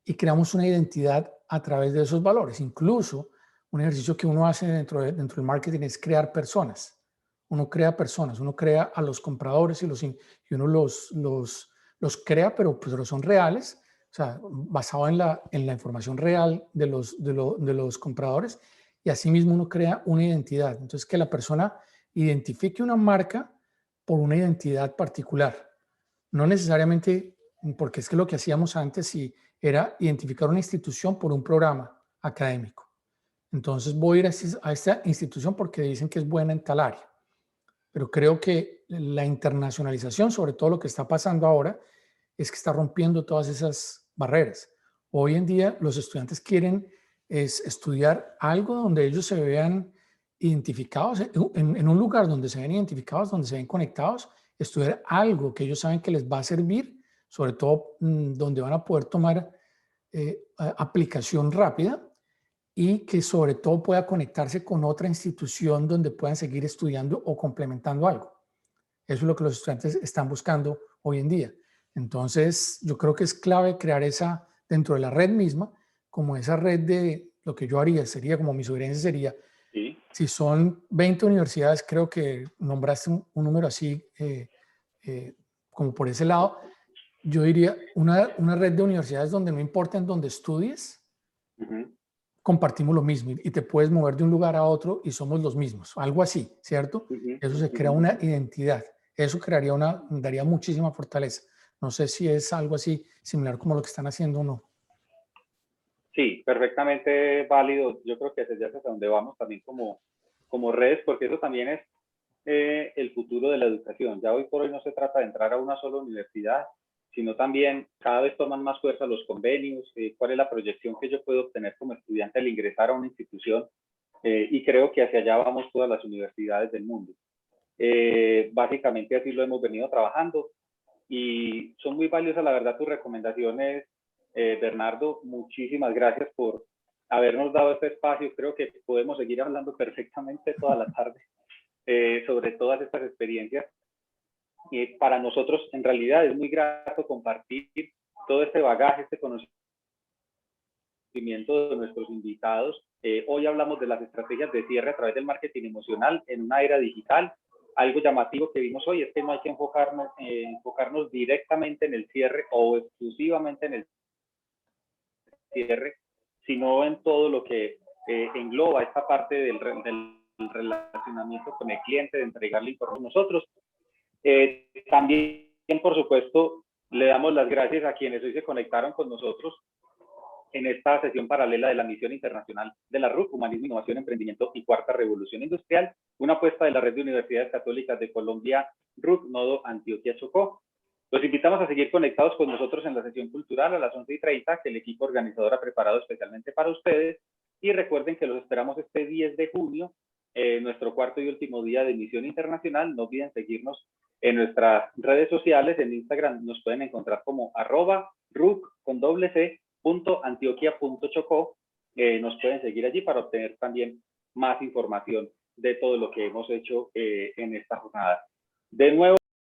y creamos una identidad a través de esos valores. Incluso un ejercicio que uno hace dentro del marketing es crear personas. Uno crea personas, uno crea a los compradores y uno los crea, pero son reales, o sea, basado en la información real de los compradores, y asimismo uno crea una identidad. Entonces, que la persona identifique una marca por una identidad particular. No necesariamente, porque es que lo que hacíamos antes era identificar una institución por un programa académico. Entonces voy a ir a esta institución porque dicen que es buena en tal área. Pero creo que la internacionalización, sobre todo lo que está pasando ahora, es que está rompiendo todas esas barreras. Hoy en día los estudiantes quieren estudiar algo donde ellos se vean identificados, en un lugar donde se ven identificados, donde se ven conectados, estudiar algo que ellos saben que les va a servir, sobre todo donde van a poder tomar aplicación rápida y que sobre todo pueda conectarse con otra institución donde puedan seguir estudiando o complementando algo. Eso es lo que los estudiantes están buscando hoy en día. Entonces, yo creo que es clave crear esa, dentro de la red misma, como esa red de, lo que yo haría sería, como mi sugerencia sería, Sí. si son 20 universidades, creo que nombraste un número así, como por ese lado, yo diría una red de universidades donde no importa en dónde estudies, compartimos lo mismo y te puedes mover de un lugar a otro y somos los mismos, algo así, ¿cierto? Eso se crea una identidad, eso daría muchísima fortaleza. No sé si es algo así similar como lo que están haciendo o no. Sí, perfectamente válido. Yo creo que ese es hacia donde vamos también como redes, porque eso también es el futuro de la educación. Ya hoy por hoy no se trata de entrar a una sola universidad, sino también cada vez toman más fuerza los convenios, cuál es la proyección que yo puedo obtener como estudiante al ingresar a una institución, y creo que hacia allá vamos todas las universidades del mundo. Básicamente así lo hemos venido trabajando y son muy valiosas, la verdad, tus recomendaciones, Bernardo. Muchísimas gracias por habernos dado este espacio. Creo que podemos seguir hablando perfectamente toda la tarde sobre todas estas experiencias. Para nosotros, en realidad, es muy grato compartir todo este bagaje, este conocimiento de nuestros invitados. Hoy hablamos de las estrategias de cierre a través del marketing emocional en una era digital. Algo llamativo que vimos hoy es que no hay que enfocarnos directamente en el cierre o exclusivamente en el cierre, sino en todo lo que engloba esta parte del relacionamiento con el cliente, de entregarle información a nosotros. También, por supuesto, le damos las gracias a quienes hoy se conectaron con nosotros en esta sesión paralela de la misión internacional de la RUC, Humanismo, Innovación, Emprendimiento y Cuarta Revolución Industrial, una apuesta de la Red de Universidades Católicas de Colombia, RUC, Nodo Antioquia Chocó. Los invitamos a seguir conectados con nosotros en la sesión cultural a las 11:30, que el equipo organizador ha preparado especialmente para ustedes. Y recuerden que los esperamos este 10 de junio, nuestro cuarto y último día de misión internacional. No olviden seguirnos en nuestras redes sociales. En Instagram nos pueden encontrar como @ruc_antioquia.chocó. Nos pueden seguir allí para obtener también más información de todo lo que hemos hecho en esta jornada. De nuevo,